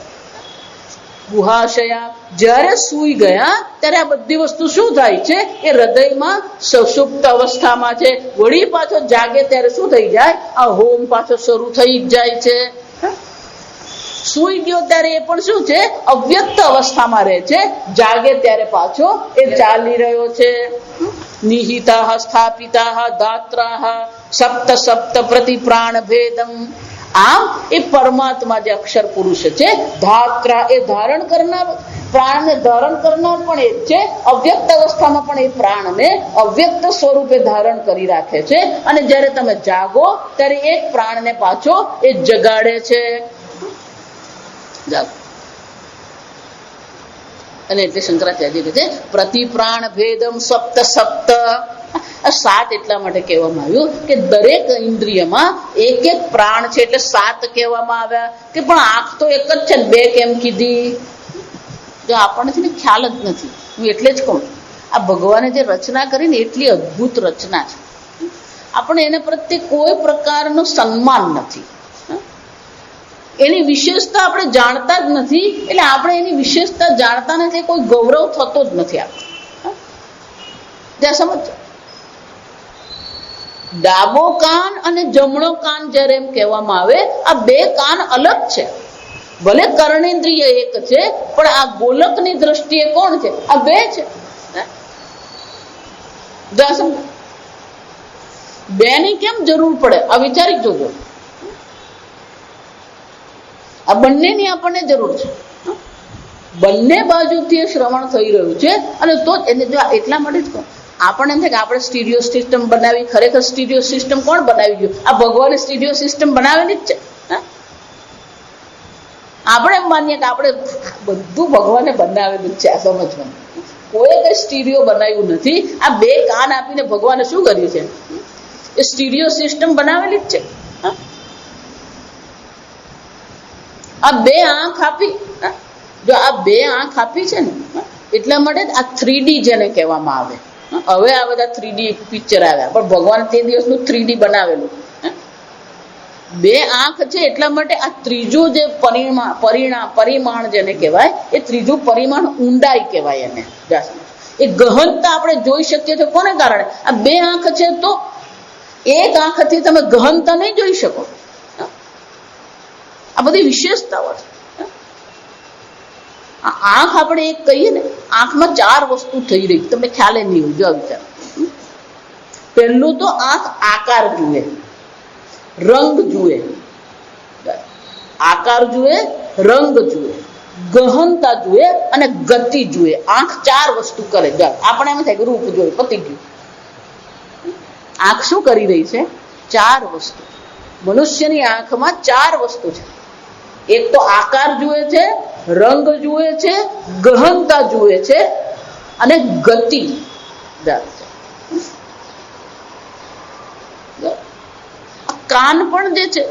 ગુહાશયા. જ્યારે સૂઈ ગયા ત્યારે આ બધી વસ્તુ શું થાય છે? એ હૃદયમાં સુષુપ્ત અવસ્થામાં છે. વળી પાછો જાગે ત્યારે શું થઈ જાય? આ હોમ પાછો શરૂ થઈ જાય છે. સૂઈ ગયો ત્યારે એ પણ શું છે? અવ્યક્ત અવસ્થામાં રહે છે. જાગે ત્યારે પાછો એ ચાલી રહ્યો છે. નિહિતા સ્થાપિતા દાત્રા સપ્ત સપ્ત પ્રતિ પ્રાણ ભેદમ. આમ એ પરમાત્મા જે અક્ષર પુરુષ છે, ધાત્રા એ ધારણ કરનાર, પ્રાણને ધારણ કરનાર પણ એ છે. અવ્યક્ત અવસ્થામાં પણ એ પ્રાણને અવ્યક્ત સ્વરૂપે ધારણ કરી રાખે છે. અને જ્યારે તમે જાગો ત્યારે એક પ્રાણને પાછો એ જગાડે છે. જાગો. અને એટલે શંકરાચાર્ય કહે છે પ્રતિ પ્રાણ ભેદમ સપ્ત સપ્ત. 7 એટલા માટે કહેવામાં આવ્યું કે દરેક ઇન્દ્રિયમાં એક એક પ્રાણ છે, એટલે 7 કહેવામાં આવ્યા. કે પણ આંખ તો એક જ છે, 2 કેમ કીધી? જો આપણને છે ને ખ્યાલ જ નથી. હું એટલે જ કહું, આ ભગવાને જે રચના કરી ને એટલી અદ્ભુત રચના છે, આપણે એને પ્રત્યે કોઈ પ્રકારનું સન્માન નથી. એની વિશેષતા આપણે જાણતા જ નથી, એટલે આપણે એની વિશેષતા જાણતા નથી, કોઈ ગૌરવ થતો જ નથી આપણે. ત્યાં સમજો, ડાબો કાન અને જમણો કાન જ્યારે એમ કહેવામાં આવે, આ 2 કાન અલગ છે. ભલે કર્ણેન્દ્રિય એક છે, પણ આ ગોલકની દ્રષ્ટિએ કોણ છે? આ 2 છે. બેની કેમ જરૂર પડે? આ વિચારી જોજો. આ બંનેની આપણને જરૂર છે. બંને બાજુથી શ્રવણ થઈ રહ્યું છે, અને તો એટલા માટે જ કહું, આપણને એમ થાય કે આપણે સ્ટીરિયો સિસ્ટમ બનાવી. ખરેખર સ્ટીરિયો સિસ્ટમ કોણ બનાવી ગયું? આ ભગવાને સ્ટીરિયો સિસ્ટમ બનાવેલી જ છે. આપણે એમ માનીએ કે આપણે બધું ભગવાને બનાવેલું છે. આ સમજવાનું, કોઈ કઈ સ્ટીરિયો બનાવ્યું નથી. આ 2 કાન આપીને ભગવાને શું કર્યું છે? એ સ્ટીરિયો સિસ્ટમ બનાવેલી જ છે. આ 2 આંખ આપી, જો આ 2 આંખ આપી છે ને, એટલા માટે આ 3D જેને કહેવામાં આવે. હવે આ બધા 3D પિક્ચર આવ્યા, પણ ભગવાન તે દિવસનું 3D બનાવેલું. 2 આંખ છે એટલા માટે આ ત્રીજું જે પરિમાણ જેને કહેવાય, એ ત્રીજું પરિમાણ ઊંડાઈ કહેવાય એને. એ ગહનતા આપણે જોઈ શકીએ છીએ. કોને કારણે? આ 2 આંખ છે, તો એક આંખથી તમે ગહનતા નહીં જોઈ શકો. આ બધી વિશેષતાઓ છે. આંખ આપણે એક કહીએ ને, આંખમાં 4 વસ્તુ થઈ રહી, તમને ખ્યાલ નહીં હોય. જો વિચાર, પહેલું તો આંખ આકાર જુએ, રંગ જુએ, આકાર જુએ, રંગ જુએ, ગહનતા જુએ અને ગતિ જુએ. આંખ 4 વસ્તુ કરે. આપણે એમ થાય કે રૂપ જોયું, પતી ગયું. આંખ શું કરી રહી છે? 4 વસ્તુ. મનુષ્યની આંખમાં 4 વસ્તુ છે. એક તો આકાર જુએ છે, રંગ જુએ છે, ગહનતા જુએ છે અને ગતિ. કાન પણ જે છે,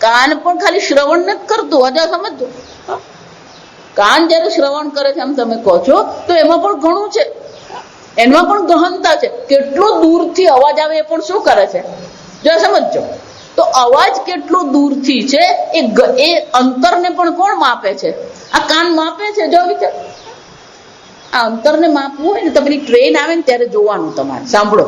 કાન પણ ખાલી શ્રવણ નથી કરતું. હજા સમજો, કાન જયારે શ્રવણ કરે છે એમ તમે કહો છો, તો એમાં પણ ઘણું છે, એમાં પણ ગહનતા છે. કેટલો દૂરથી અવાજ આવે એ પણ શું કરે છે? જો સમજો, તો અવાજ કેટલો દૂરથી છે એ અંતરને પણ કોણ માપે છે? આ કાન માપે છે. જો વિચાર, આ અંતરને માપવું હોય ને તો પેલી ટ્રેન આવે ને ત્યારે જોવાનું તમારે. સાંભળો,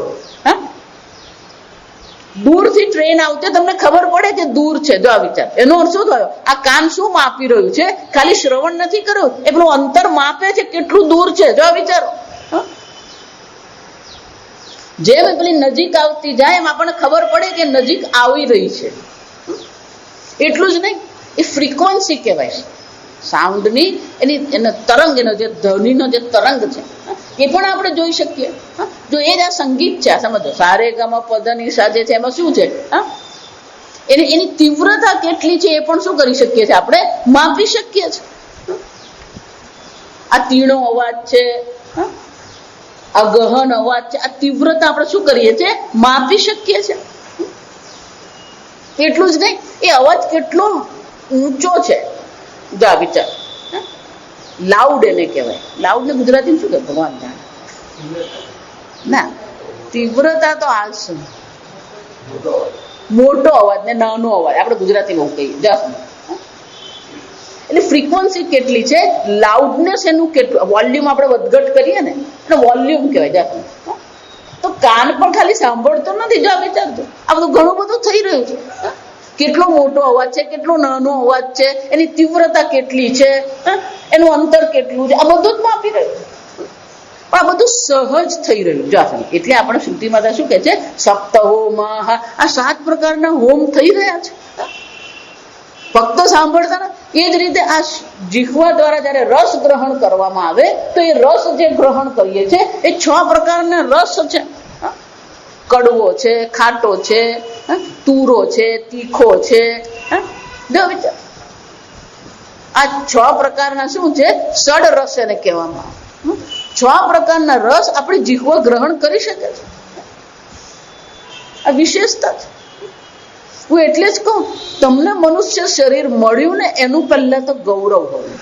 દૂરથી ટ્રેન આવતી તમને ખબર પડે કે દૂર છે. જો આ વિચાર, એનો અર્થ શું થયો? આ કાન શું માપી રહ્યું છે? ખાલી શ્રવણ નથી કર્યું, એ પેલું અંતર માપે છે કેટલું દૂર છે. જો આ વિચારો, જેમ પેલી નજીક આવતી જાય એમ આપણને ખબર પડે કે નજીક આવી રહી છે. એટલું જ નહીં, એ ફ્રીક્વન્સી કહેવાય છે સાઉન્ડની. એનો તરંગ, એનો જે ધ્વનિનો જે તરંગ છે એ પણ આપણે જોઈ શકીએ. જો એ જ આ સંગીત છે, આ સમજો, સારે ગામા પધની સાજે છે, એમાં શું છે? એની તીવ્રતા કેટલી છે એ પણ શું કરી શકીએ છીએ? આપણે માપી શકીએ છીએ. આ તીણો અવાજ છે, આ ગહન અવાજ છે, આ તીવ્રતા આપણે શું કરીએ છીએ? માપી શકીએ છીએ. એટલું જ નહીં, એ અવાજ કેટલો ઊંચો છે. જો આ વિચાર, લાઉડ એને કહેવાય. લાઉડ ને ગુજરાતીમાં શું કહે ભગવાન જાણે. ના, તીવ્રતા તો હાલશે, મોટો અવાજ ને નાનો અવાજ આપણે ગુજરાતીમાં કહીએ. એટલે ફ્રીક્વન્સી કેટલી છે, લાઉડનેસ એનું કેટલું, વોલ્યુમ આપણે વધઘટ કરીએ ને એટલે વોલ્યુમ કહેવાય. તો કાન પણ ખાલી સાંભળતો નથી. જો વિચારજો, આ બધું ઘણું બધું થઈ રહ્યું છે. કેટલો મોટો અવાજ છે, કેટલો નાનો અવાજ છે, એની તીવ્રતા કેટલી છે, એનું અંતર કેટલું છે, આ બધું જ માપી રહ્યું. પણ આ બધું સહજ થઈ રહ્યું. જો એટલે આપણે શ્રુતિ માતા શું કે છે? સપ્ત હોમ. આ 7 પ્રકારના હોમ થઈ રહ્યા છે. ફક્ત સાંભળતા ને એ જ રીતે આ જીહવા દ્વારા જયારે રસ ગ્રહણ કરવામાં આવે તો એ રસ જે ગ્રહણ કરીએ છીએ એ 6 પ્રકારના રસ છે. કડવો છે, ખાટો છે, તુરો છે, તીખો છે. આ 6 પ્રકારના શું છે? ષડ રસ એને કહેવામાં આવે. 6 પ્રકારના રસ આપણી જીહવા ગ્રહણ કરી શકે છે. આ વિશેષતા છે. હું એટલે જ કહું, તમને મનુષ્ય શરીર મળ્યું ને એનું પહેલા તો ગૌરવ હોવું.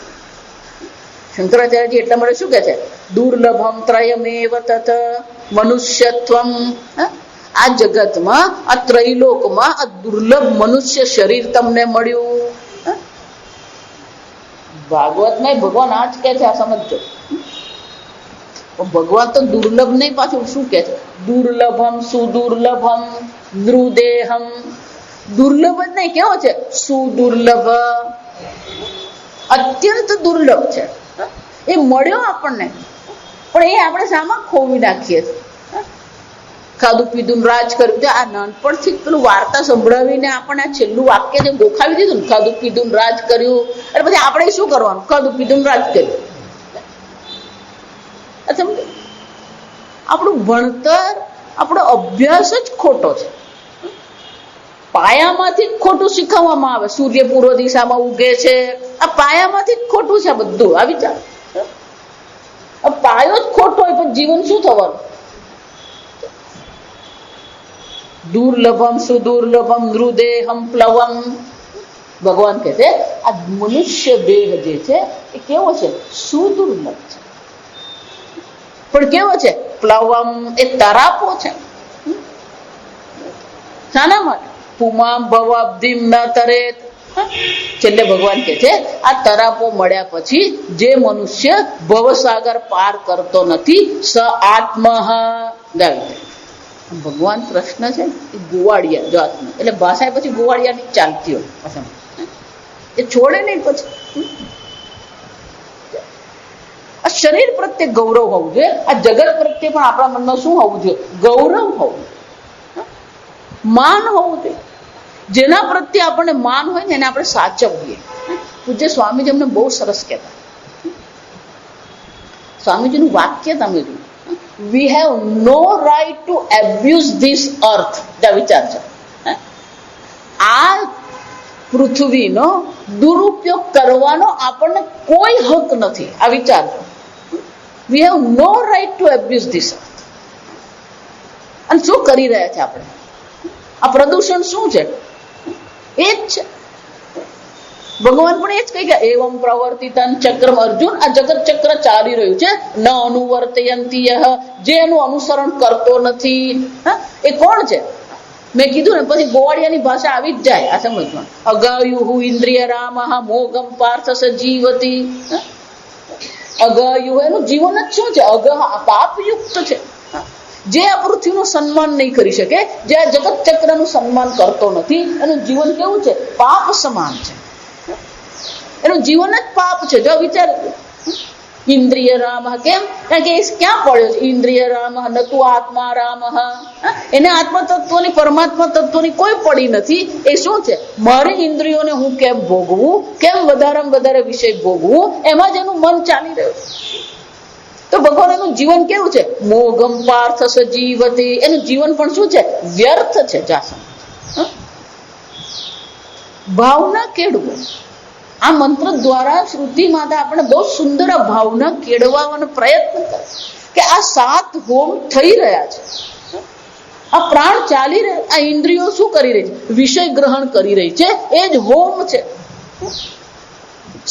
શંકરાચાર્યજી એટલા માટે શું કે છે? દુર્લભમ ત્રયમેવ તત મનુષ્યત્વમ. આ જગતમાં, આ ત્રૈલોકમાં આ દુર્લભ મનુષ્ય શરીર તમને મળ્યું. ભાગવતમાં ભગવાન આ જ કે છે, આ સમજો. ભગવાન તો દુર્લભ નહીં, પાછું શું કે છે? દુર્લભમ સુદુર્લભમ નૃદેહમ. દુર્લભ જ નહીં, કેવો છે? સુદુર્લભ, અત્યંત દુર્લભ છે. એ મળ્યો આપણને, પણ એ આપણે સામા ખોવી નાખીએ છીએ. ખાધું પીધું રાજ કર્યું. આ નાનપણથી પેલું વાર્તા સંભળાવીને આપણને આ છેલ્લું વાક્ય જે ગોખાવી દીધું ને, ખાધું પીધું રાજ કર્યું, એટલે પછી આપણે શું કરવાનું? ખાધું પીધું રાજ કર્યું. આપણું ભણતર, આપણો અભ્યાસ જ ખોટો છે. પાયામાંથી જ ખોટું શીખવવામાં આવે. સૂર્ય પૂર્વ દિશામાં ઉગે છે, આ પાયામાંથી જ ખોટું છે. આ બધું આ વિચાર, પાયો જ ખોટો હોય પણ જીવન શું થવાનું? દુર્લભમ સુદુર્લભમ નૃદેહમ પ્લવમ. ભગવાન કહે છે આ મનુષ્ય દેહ જે છે એ કેવો છે? સુદુર્લભ છે. પણ કેવો છે? પ્લવમ, એ તરાપો છે. શાના માટે? પુમામ ભવાબ્ધિમ ન તરેત. છેલ્લે ભગવાન કહે છે આ તરાપો મળ્યા પછી જે મનુષ્ય ભવસાગર પાર કરતો નથી, સ આત્મઃ. ભગવાન પ્રશ્ન છે એ ગોવાળિયા જો આત્મા, એટલે ભાષા પછી ગોવાળિયાની ચાલતી હોય, એ છોડે નહીં. પછી આ શરીર પ્રત્યે ગૌરવ હોવું જોઈએ. આ જગત પ્રત્યે પણ આપણા મનમાં શું હોવું જોઈએ? ગૌરવ હોવું, માન હોવું જોઈએ. જેના પ્રત્યે આપણને માન હોય ને એને આપણે સાચવીએ. પૂજ્ય સ્વામીજી અમને બહુ સરસ કહેતા. સ્વામીજીનું વાક્ય તમે જુઓ, we have no right to abuse this earth. વિચાર છે, આ પૃથ્વીનો દુરુપયોગ કરવાનો આપણને કોઈ હક નથી. આ વિચાર છે, we have no right to abuse this earth. અને શું કરી રહ્યા છે આપણે? આ પ્રદૂષણ શું છે? એ જ છે. ભગવાન પણ એ જ કહી ગયા, એવમ પ્રવર્તિતન ચક્રમ. અર્જુન, આ જગત ચક્ર ચાલી રહ્યું છે. ન અનુવર્તયંતિ, જે એનું અનુસરણ કરતો નથી. એ કોણ છે? મેં કીધું ને, પછી ગોવાળિયાની ભાષા આવી જ જાય. આ સમજમાં, અગાયુહુ ઇન્દ્રિય રામ મોગમ પાર્થ સજીવતી. અગાયુ એનું જીવન જ શું છે? અગહ, પાપયુક્ત છે. જે આ પૃથ્વીનું સન્માન નહીં કરી શકે, જે આ જગત ચક્રનું સન્માન કરતો નથી, એનું જીવન કેવું છે? પાપ સમાન છે. એનું જીવન જ પાપ છે. જો વિચાર, ઇન્દ્રિય રામ. કેમ? કારણ કે એ ક્યાં પડ્યો છે? ઇન્દ્રિય રામ નતુ આત્મા રામ. એને આત્મા તત્વની, પરમાત્મા તત્વની કોઈ પડી નથી. એ શું છે? મારી ઇન્દ્રિયોને હું કેમ ભોગવું, કેમ વધારેમાં વધારે વિષય ભોગવું, એમાં જ એનું મન ચાલી રહ્યું છે. તો ભગવાન એનું જીવન કેવું છે? મોગમ પાર્થ સજીવતી. એનું જીવન પણ શું છે? વ્યર્થ છે. જાસમ ભાવના કેળવો. આ મંત્ર દ્વારા શ્રુતિ માતા આપણે બહુ સુંદર ભાવના કેળવવાનો પ્રયત્ન કરે કે આ 7 હોમ થઈ રહ્યા છે. આ પ્રાણ ચાલી રહ્યા, આ ઇન્દ્રિયો શું કરી રહી છે? વિષય ગ્રહણ કરી રહી છે. એ જ હોમ છે.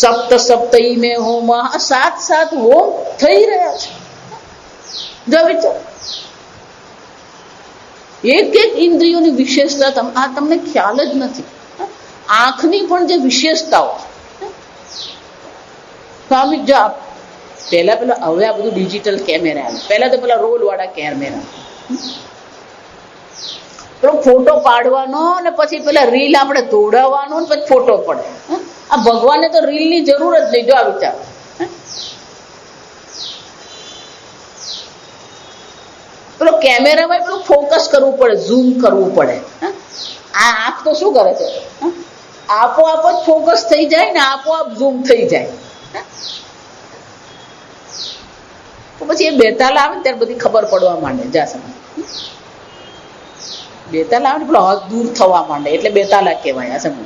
સપ્ત સપ્તઈ મે હોમ. આ 7 હોમ થઈ રહ્યા છે. જો વિચાર, એક એક ઇન્દ્રિયોની વિશેષતા આ તમને ખ્યાલ જ નથી. આંખની પણ જે વિશેષતાઓ, સ્વામી જો પેલા હવે આ બધું ડિજિટલ કેમેરા, પહેલા તો પેલા રોલ વાળા કેમેરા, પેલો ફોટો પાડવાનો ને પછી પેલા રીલ આપણે દોડાવવાનો ને પછી ફોટો પડે. આ ભગવાને તો રીલ ની જરૂર જ નહીં. જો આ વિચાર, પેલો કેમેરામાં પેલું ફોકસ કરવું પડે, ઝૂમ કરવું પડે. આ આંખ તો શું કરે છે? આપોઆપ જ ફોકસ થઈ જાય ને આપોઆપ ઝૂમ થઈ જાય. તો પછી એ બેતાલ આવે ને ત્યારે બધી ખબર પડવા માંડે. જા સમજ બેતાલ આવે ને પેલો હાથ દૂર થવા માંડે એટલે બેતાલા કહેવાય. આ સમજ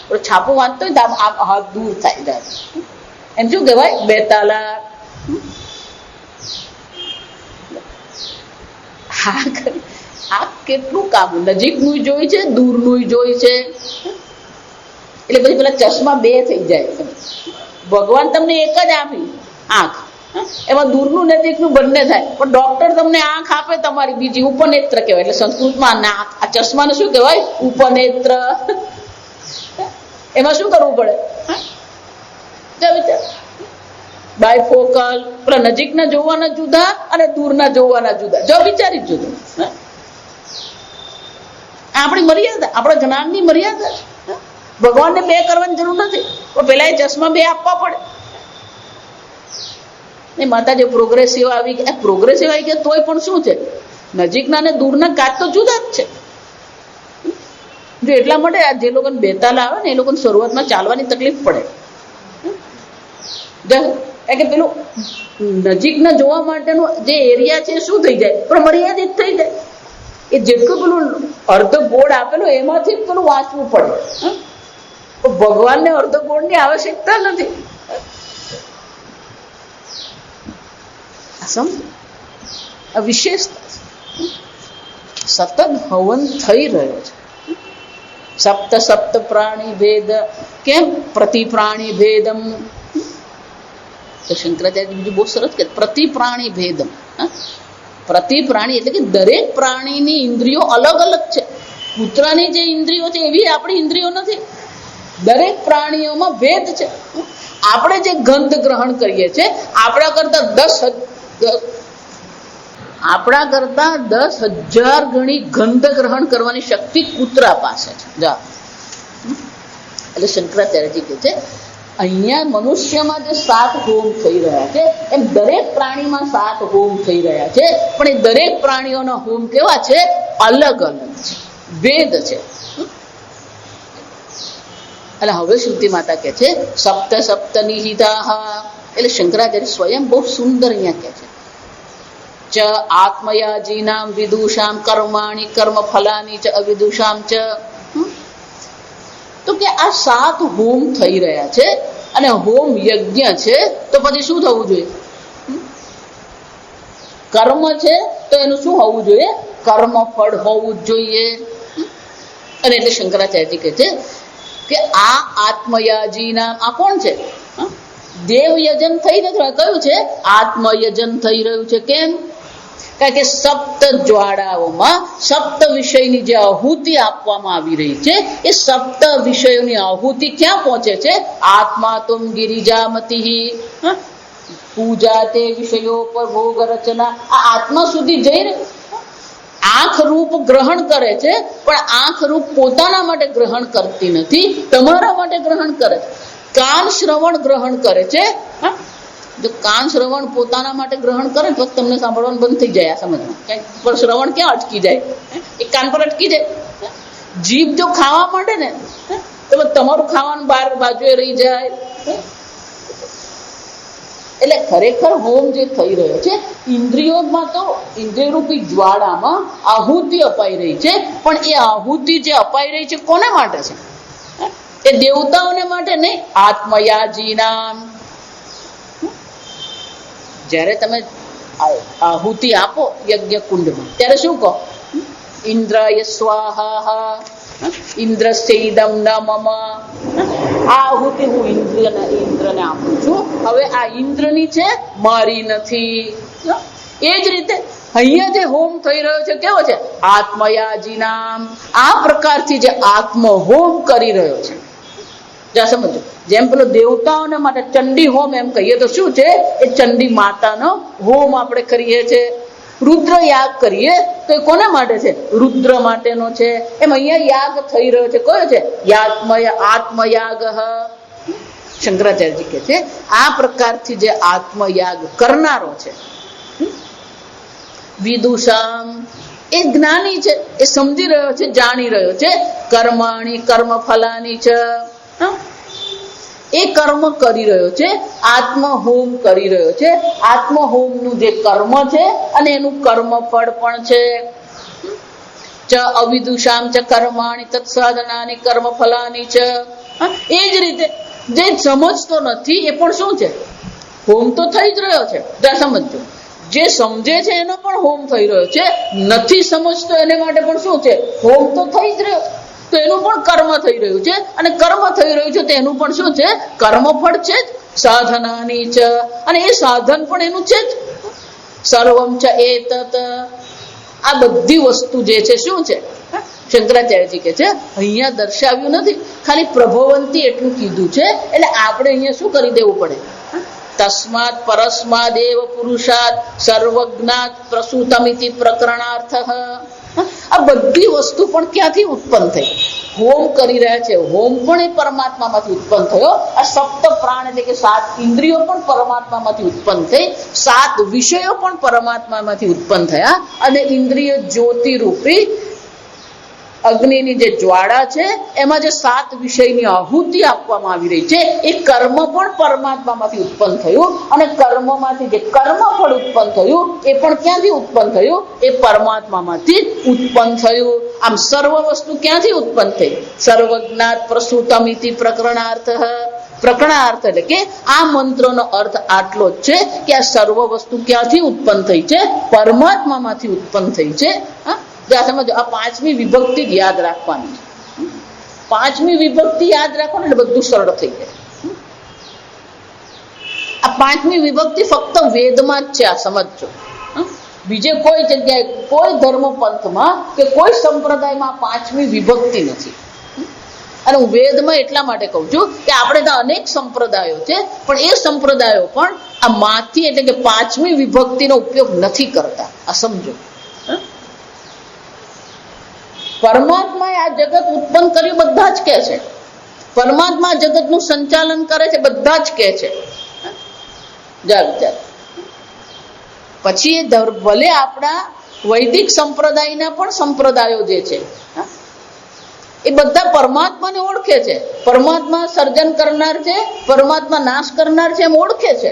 પેલો છાપું વાંચતો હોય તો આમ હાથ દૂર થાય જાય એમ શું કહેવાય? બેતાલા. આ કેટલું કામ નજીકનું જોઈ છે, દૂરનું જોઈ છે. એટલે પછી પેલા ચશ્મા બે થઈ જાય. ભગવાન તમને એક જ આપી આંખ, એમાં દૂરનું નજીકનું બંને થાય. પણ ડોક્ટર તમને આંખ આપે તમારી બીજી ઉપનેત્ર કહેવાય. એટલે સંસ્કૃતમાં આ ચશ્માને શું કહેવાય? ઉપનેત્ર. એમાં શું કરવું પડે? વિચાર બાયફોકલ. પેલા નજીકના જોવાના જુદા અને દૂરના જોવાના જુદા. જો વિચારી જુદું. આપણી મર્યાદા, આપણા જ્ઞાનની મર્યાદા. ભગવાનને બે કરવાની જરૂર નથી, પણ પેલા એ ચશ્મા બે આપવા પડે. એ માતાજી પ્રોગ્રેસિવ આવી ગયા. પ્રોગ્રેસિવ આવી ગયા તોય પણ શું છે? નજીકના ને દૂરના કાચ તો જુદા જ છે. જો એટલા માટે આ જે લોકોને બેતાલ આવે ને એ લોકોને શરૂઆતમાં ચાલવાની તકલીફ પડે. કે પેલું નજીકના જોવા માટેનું જે એરિયા છે શું થઈ જાય? પણ મર્યાદિત થઈ જાય. એ જેટલું પેલું અર્ધ બોર્ડ આપેલું એમાંથી પેલું વાંચવું પડે. ભગવાનને અર્ધ બોર્ડની આવશ્યકતા નથી. વિશેષતા સતત હવન થઈ રહ્યો છે. સપ્ત સપ્ત પ્રાણી ભેદ. કેમ? પ્રતિ પ્રાણી ભેદમ. તો શંકરાચાર્ય બીજું બહુ સરસ કે પ્રતિ પ્રાણી ભેદમ. પ્રતિ પ્રાણી એટલે કે દરેક પ્રાણીની ઇન્દ્રિયો અલગ અલગ છે. કૂતરાની જે ઇન્દ્રિયો છે એવી આપણી ઇન્દ્રિયો નથી. દરેક પ્રાણીઓમાં ભેદ છે. આપણે જે ગંધ ગ્રહણ કરીએ છીએ આપણા કરતા 10,000 ગણી ગંધ ગ્રહણ કરવાની શક્તિ કૂતરા પાસે છે. જા એટલે શંકરાચાર્યજી કહે છે અહીંયા મનુષ્યમાં જે 7 હોમ થઈ રહ્યા છે એમ દરેક પ્રાણીમાં 7 હોમ થઈ રહ્યા છે. પણ એ દરેક પ્રાણીઓના હોમ કેવા છે? અલગ અલગ છે, ભેદ છે. એટલે હવે શ્રુતિ માતા કે છે સપ્ત સપ્ત નિહિતાઃ. એટલે શંકરાચાર્ય સ્વયં બહુ સુંદર અહીંયા કે છે ચ આત્મયાજીનામ વિદુષામ કર્માણી કર્મ ફલાની ચ અવિદુષામ ચ. તો કે આ 7 હોમ થઈ રહ્યા છે અને હોમ યજ્ઞ છે. તો પછી શું થવું જોઈએ? કર્મ છે તો એનું શું હોવું જોઈએ? કર્મ ફળ હોવું જ જોઈએ. અને એટલે શંકરાચાર્યજી કહે છે કે આ આત્મયાજી નામ આ કોણ છે? દેવ યજન થઈ નથી રહ્યું. કયું છે? આત્મયજન થઈ રહ્યું છે. કેમ? કારણ કે સપ્ત જ્વાળાઓમાં સપ્ત વિષયની જે આહુતિ આપવામાં આવી રહી છે એ સપ્ત વિષયોની આહુતિ ક્યાં પહોંચે છે? આત્મા તુમ ગિરિજામતી પૂજા તે વિષયો પર ભોગ રચના. આ આત્મા સુધી જઈ રહ્યું. આંખ રૂપ ગ્રહણ કરે છે પણ આંખ રૂપ પોતાના માટે ગ્રહણ કરતી નથી, તમારા માટે ગ્રહણ કરે છે. કાન શ્રવણ ગ્રહણ કરે છે. જો કાન શ્રવણ પોતાના માટે ગ્રહણ કરે તો તમને સાંભળવાનું બંધ થઈ જાય. આ સમજમાં પણ શ્રવણ ક્યાં અટકી જાય? એક કાન પર અટકી જાય. જીભ જો ખાવા માંડે ને તો તમારું ખાવાનું બહાર બાજુએ રહી જાય. એટલે ખરેખર હોમ જે થઈ રહ્યો છે ઇન્દ્રિયોમાં તો ઇન્દ્રિય રૂપી જ્વાળામાં આહુતિ અપાઈ રહી છે. પણ એ આહુતિ જે અપાઈ રહી છે કોને માટે છે? એ દેવતાઓને માટે નહીં, આત્મયાજીના. જ્યારે તમે આહુતિ આપો યજ્ઞ કુંડમાં ત્યારે શું કહો? ઇન્દ્રાય સ્વાહા ઇન્દ્રસ્યૈદમ ન મમ. આ આહુતિ હું ઇન્દ્રને આપું છું. હવે આ ઇન્દ્રની છે, મારી નથી. એ જ રીતે અહીંયા જે હોમ થઈ રહ્યો છે કેવો છે? આત્મયાજી નામ. આ પ્રકારથી જે આત્મ હોમ કરી રહ્યો છે. જ્યાં સમજો જેમ પેલો દેવતાઓને માટે ચંડી હોમ એમ કહીએ તો શું છે? એ ચંડી માતાનો હોમ આપણે કરીએ છીએ. રુદ્ર યાગ કરીએ તો એ કોના માટે છે? રુદ્ર માટેનો છે. એમ અહીંયા યાગ થઈ રહ્યો છે. કયો છે? આત્મયાગ. શંકરાચાર્યજી કહે છે આ પ્રકારથી જે આત્મયાગ કરનારો છે વિદુષામ એ જ્ઞાની છે, એ સમજી રહ્યો છે, જાણી રહ્યો છે. કર્માણી કર્મ ફલાની છે, એ કર્મ કરી રહ્યો છે, આત્મહોમ કરી રહ્યો છે. આત્મહોમનું જે કર્મ છે અને એનું કર્મફળ પણ છે. ચ અવિદુષામ ચ કર્માણી તત્સાધનાની કર્મ ફલાની છે. એ જ રીતે જે સમજતો નથી એ પણ શું છે, હોમ તો થઈ જ રહ્યો છે. સમજો, જે સમજે છે એનો પણ હોમ થઈ રહ્યો છે, નથી સમજતો એને માટે પણ શું છે, હોમ તો થઈ જ રહ્યો. તો એનું પણ કર્મ થઈ રહ્યું છે, અને કર્મ થઈ રહ્યું છે તો એનું પણ શું છે, કર્મફળ છે જ. સાધનાની ચ, અને એ સાધન પણ એનું છે જ. સર્વમ ચ એતત, આ બધી વસ્તુ જે છે શું છે, શંકરાચાર્યજી કે છે અહીંયા દર્શાવ્યું નથી, ખાલી પ્રભવંતી એટલું કીધું છે. એટલે આપણે અહીંયા શું કરી દેવું પડે, તસ્માત પરસ્માદેવ પુરુષાત સર્વજ્ઞાત પ્રસૂતમિતિ પ્રકરણાર્થ. આ બધી વસ્તુ પણ ક્યાંથી ઉત્પન્ન થઈ, હોમ કરી રહ્યા છે, હોમ પણ એ પરમાત્મામાંથી ઉત્પન્ન થયો. આ સપ્ત પ્રાણ એટલે કે 7 ઇન્દ્રિયો પણ પરમાત્મામાંથી ઉત્પન્ન થઈ, 7 વિષયો પણ પરમાત્મામાંથી ઉત્પન્ન થયા. અને ઇન્દ્રિય જ્યોતિ રૂપી અગ્નિની જે જ્વાળા છે એમાં જે 7 વિષયની આહુતિ આપવામાં આવી રહી છે, એ કર્મ પણ પરમાત્મામાંથી ઉત્પન્ન થયું. અને કર્મમાંથી જે કર્મફળ ઉત્પન્ન થયું એ પણ ક્યાંથી ઉત્પન્ન થયું, એ પરમાત્મામાંથી ઉત્પન્ન થયું. આમ સર્વ વસ્તુ ક્યાંથી ઉત્પન્ન થઈ, સર્વજ્ઞાત પ્રસૂતમિતિ પ્રકરણાર્થ. પ્રકરણાર્થ એટલે કે આ મંત્રનો અર્થ આટલો જ છે કે આ સર્વ વસ્તુ ક્યાંથી ઉત્પન્ન થઈ છે, પરમાત્મામાંથી ઉત્પન્ન થઈ છે. સમજો, આ 5મી વિભક્તિ જ યાદ રાખવાની છે. 5મી વિભક્તિ યાદ રાખો ને એટલે બધું સરળ થઈ જાય. આ 5મી વિભક્તિ ફક્ત વેદમાં જ છે, આ સમજો. બીજે કોઈ જગ્યાએ કોઈ ધર્મ પંથમાં કે કોઈ સંપ્રદાયમાં 5મી વિભક્તિ નથી. અને હું વેદમાં એટલા માટે કહું છું કે આપણે ત્યાં અનેક સંપ્રદાયો છે, પણ એ સંપ્રદાયો પણ આ માથી એટલે કે 5મી વિભક્તિનો ઉપયોગ નથી કરતા. આ સમજો, પરમાત્માએ આ જગત ઉત્પન્ન કર્યું બધા જ કહે છે, પરમાત્મા જગતનું સંચાલન કરે છે બધા જ કહે છે. પછી ભલે આપણા વૈદિક સંપ્રદાયના પણ સંપ્રદાયો જે છે એ બધા પરમાત્માને ઓળખે છે. પરમાત્મા સર્જન કરનાર છે, પરમાત્મા નાશ કરનાર છે એમ ઓળખે છે,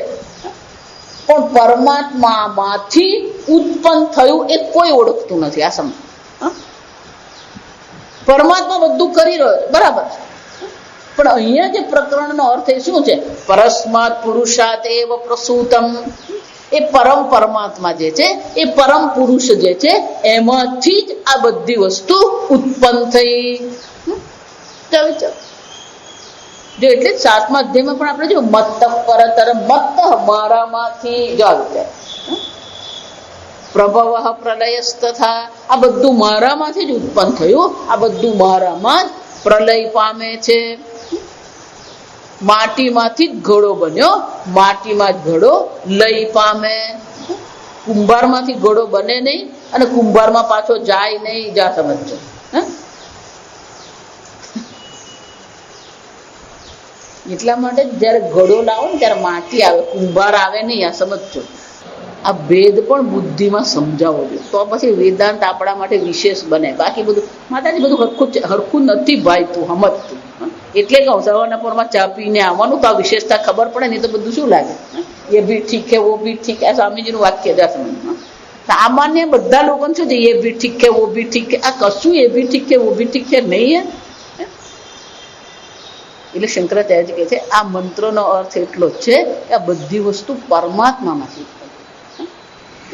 પણ પરમાત્મામાંથી ઉત્પન્ન થયું એ કોઈ ઓળખતું નથી. આ સમજ, પરમાત્મા બધું કરી રહ્યો છે, બરાબર છે, પણ અહીંયા જે પ્રકરણનો અર્થ એ શું છે, પરસ્માત પુરુષાત એવ પ્રસૂતમ. એ પરમ પરમાત્મા જે છે, એ પરમ પુરુષ જે છે, એમાંથી જ આ બધી વસ્તુ ઉત્પન્ન થઈ. જો એટલે 7મા અધ્યાયમાં પણ આપણે જો મત્ત પરતર મત્ત, મારામાંથી જો પ્રભવ પ્રલયસ્તથા, આ બધું મારામાંથી જ ઉત્પન્ન થયું. આ બધું મારામાં જ પ્રલય પામે છે. માટીમાંથી જ ઘડો બન્યો, માટીમાં જ ઘડો લય પામે. કુંભારમાંથી ઘડો બને નહીં અને કુંભારમાં પાછો જાય નહીં. જા સમજો, એટલા માટે જયારે ઘડો લાવો ને ત્યારે માટી આવે, કુંભાર આવે નહીં. આ સમજો, આ ભેદ પણ બુદ્ધિમાં સમજાવવો જોઈએ, તો પછી વેદાંત આપણા માટે વિશેષ બને. બાકી બધું માતાજી બધું હરખું નથી ભાઈ, તું સમજતું. એટલે કહું, સવારના પોરમાં ચા પીને આવવાનું તો આ વિશેષતા ખબર પડે, નહીં તો બધું શું લાગે, એ ભી ઠીક હે વો ભી ઠીક હે. સ્વામીજીનું વાક્ય જ સમજ. સામાન્ય બધા લોકોને શું છે, એ ભી ઠીક હે વો ભી ઠીક હે. આ કશું એ ભી ઠીક હે વો ભી ઠીક હે નહીં હે. એટલે શંકરાચાર્ય કહે છે આ મંત્રનો અર્થ એટલો જ છે કે આ બધી વસ્તુ પરમાત્મામાંથી,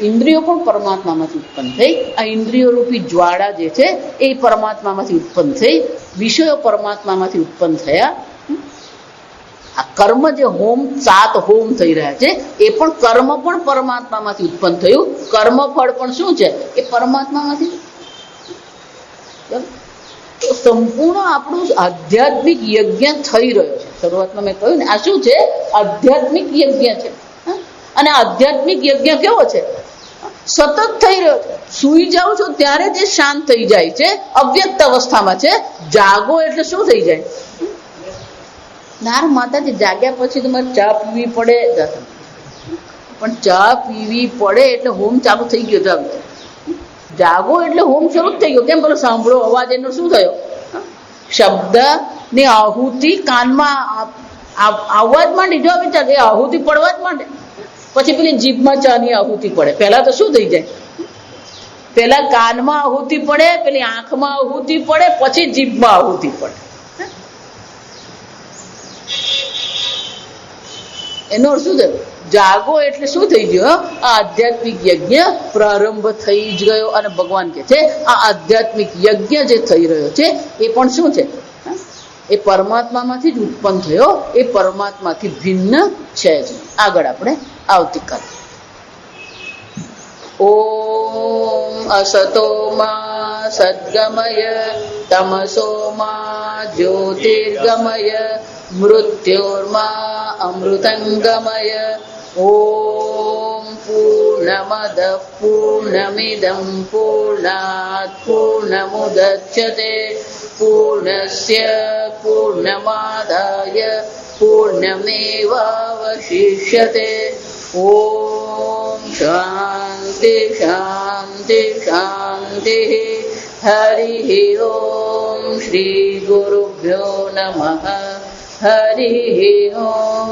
ઇન્દ્રિયો પણ પરમાત્મામાંથી ઉત્પન્ન થઈ. આ ઇન્દ્રિયો રૂપી જ્વાળા જે છે એ પરમાત્મામાંથી ઉત્પન્ન થઈ, વિષયો પરમાત્મામાંથી ઉત્પન્ન થયા. આ કર્મ જે હોમ 7 હોમ થઈ રહ્યા છે એ પણ કર્મ પણ પરમાત્મામાંથી ઉત્પન્ન થયું. કર્મફળ પણ શું છે, એ પરમાત્મામાંથી. તો સંપૂર્ણ આપણું આધ્યાત્મિક યજ્ઞ થઈ રહ્યો છે. શરૂઆતમાં મેં કહ્યું ને, આ શું છે, આધ્યાત્મિક યજ્ઞ છે. અને આધ્યાત્મિક યજ્ઞ કેવો છે, સતત થઈ રહ્યો છે. સુઈ જાઓ છો ત્યારે તે શાંત થઈ જાય છે, અવ્યક્ત અવસ્થામાં છે. જાગો એટલે શું થઈ જાય, નાર માતાજી જાગ્યા પછી તમારે ચા પીવી પડે, પણ ચા પીવી પડે એટલે હોમ ચાલુ થઈ ગયો. જાગો એટલે હોમ શરૂ જ થઈ ગયો. કેમ? પેલો સાંભળો અવાજ એનો શું થયો? શબ્દ ની આહુતિ કાનમાં આવવા જ માંડી. જો વિચાર, એ આહુતિ પડવા જ માંડે. પછી પેલી જીભમાં ચાની આહુતિ પડે. પહેલા તો શું થઈ જાય? પેલા કાનમાં આહુતિ પડે, પેલી આંખમાં આહુતિ પડે, પછી જીભમાં આહુતિ પડે. એનો અર્થ શું થયો? જાગો એટલે શું થઈ ગયો? આ આધ્યાત્મિક યજ્ઞ પ્રારંભ થઈ જ ગયો. અને ભગવાન કે છે આ આધ્યાત્મિક યજ્ઞ જે થઈ રહ્યો છે એ પણ શું છે? એ પરમાત્મામાંથી જ ઉત્પન્ન થયો. એ પરમાત્માથી ભિન્ન છે જ. આગળ આપણે આવતીકાલે. ઓમ અસતો મા સદ્ગમય તમસો મા જ્યોતિર્ગમય મૃત્યોર્મા અમૃતંગમય. ઓમ પૂર્ણમદ પૂર્ણમિદં પૂર્ણાત પૂર્ણમુદચ્યતે પૂર્ણસ્ય પૂર્ણમાદાય પૂર્ણમેવાવશિષ્યતે. ઓમ શાંતિ શાંતિ શાંતિ. હરિ ઓમ શ્રી ગુરુભ્યો નમઃ. હરિ ઓમ.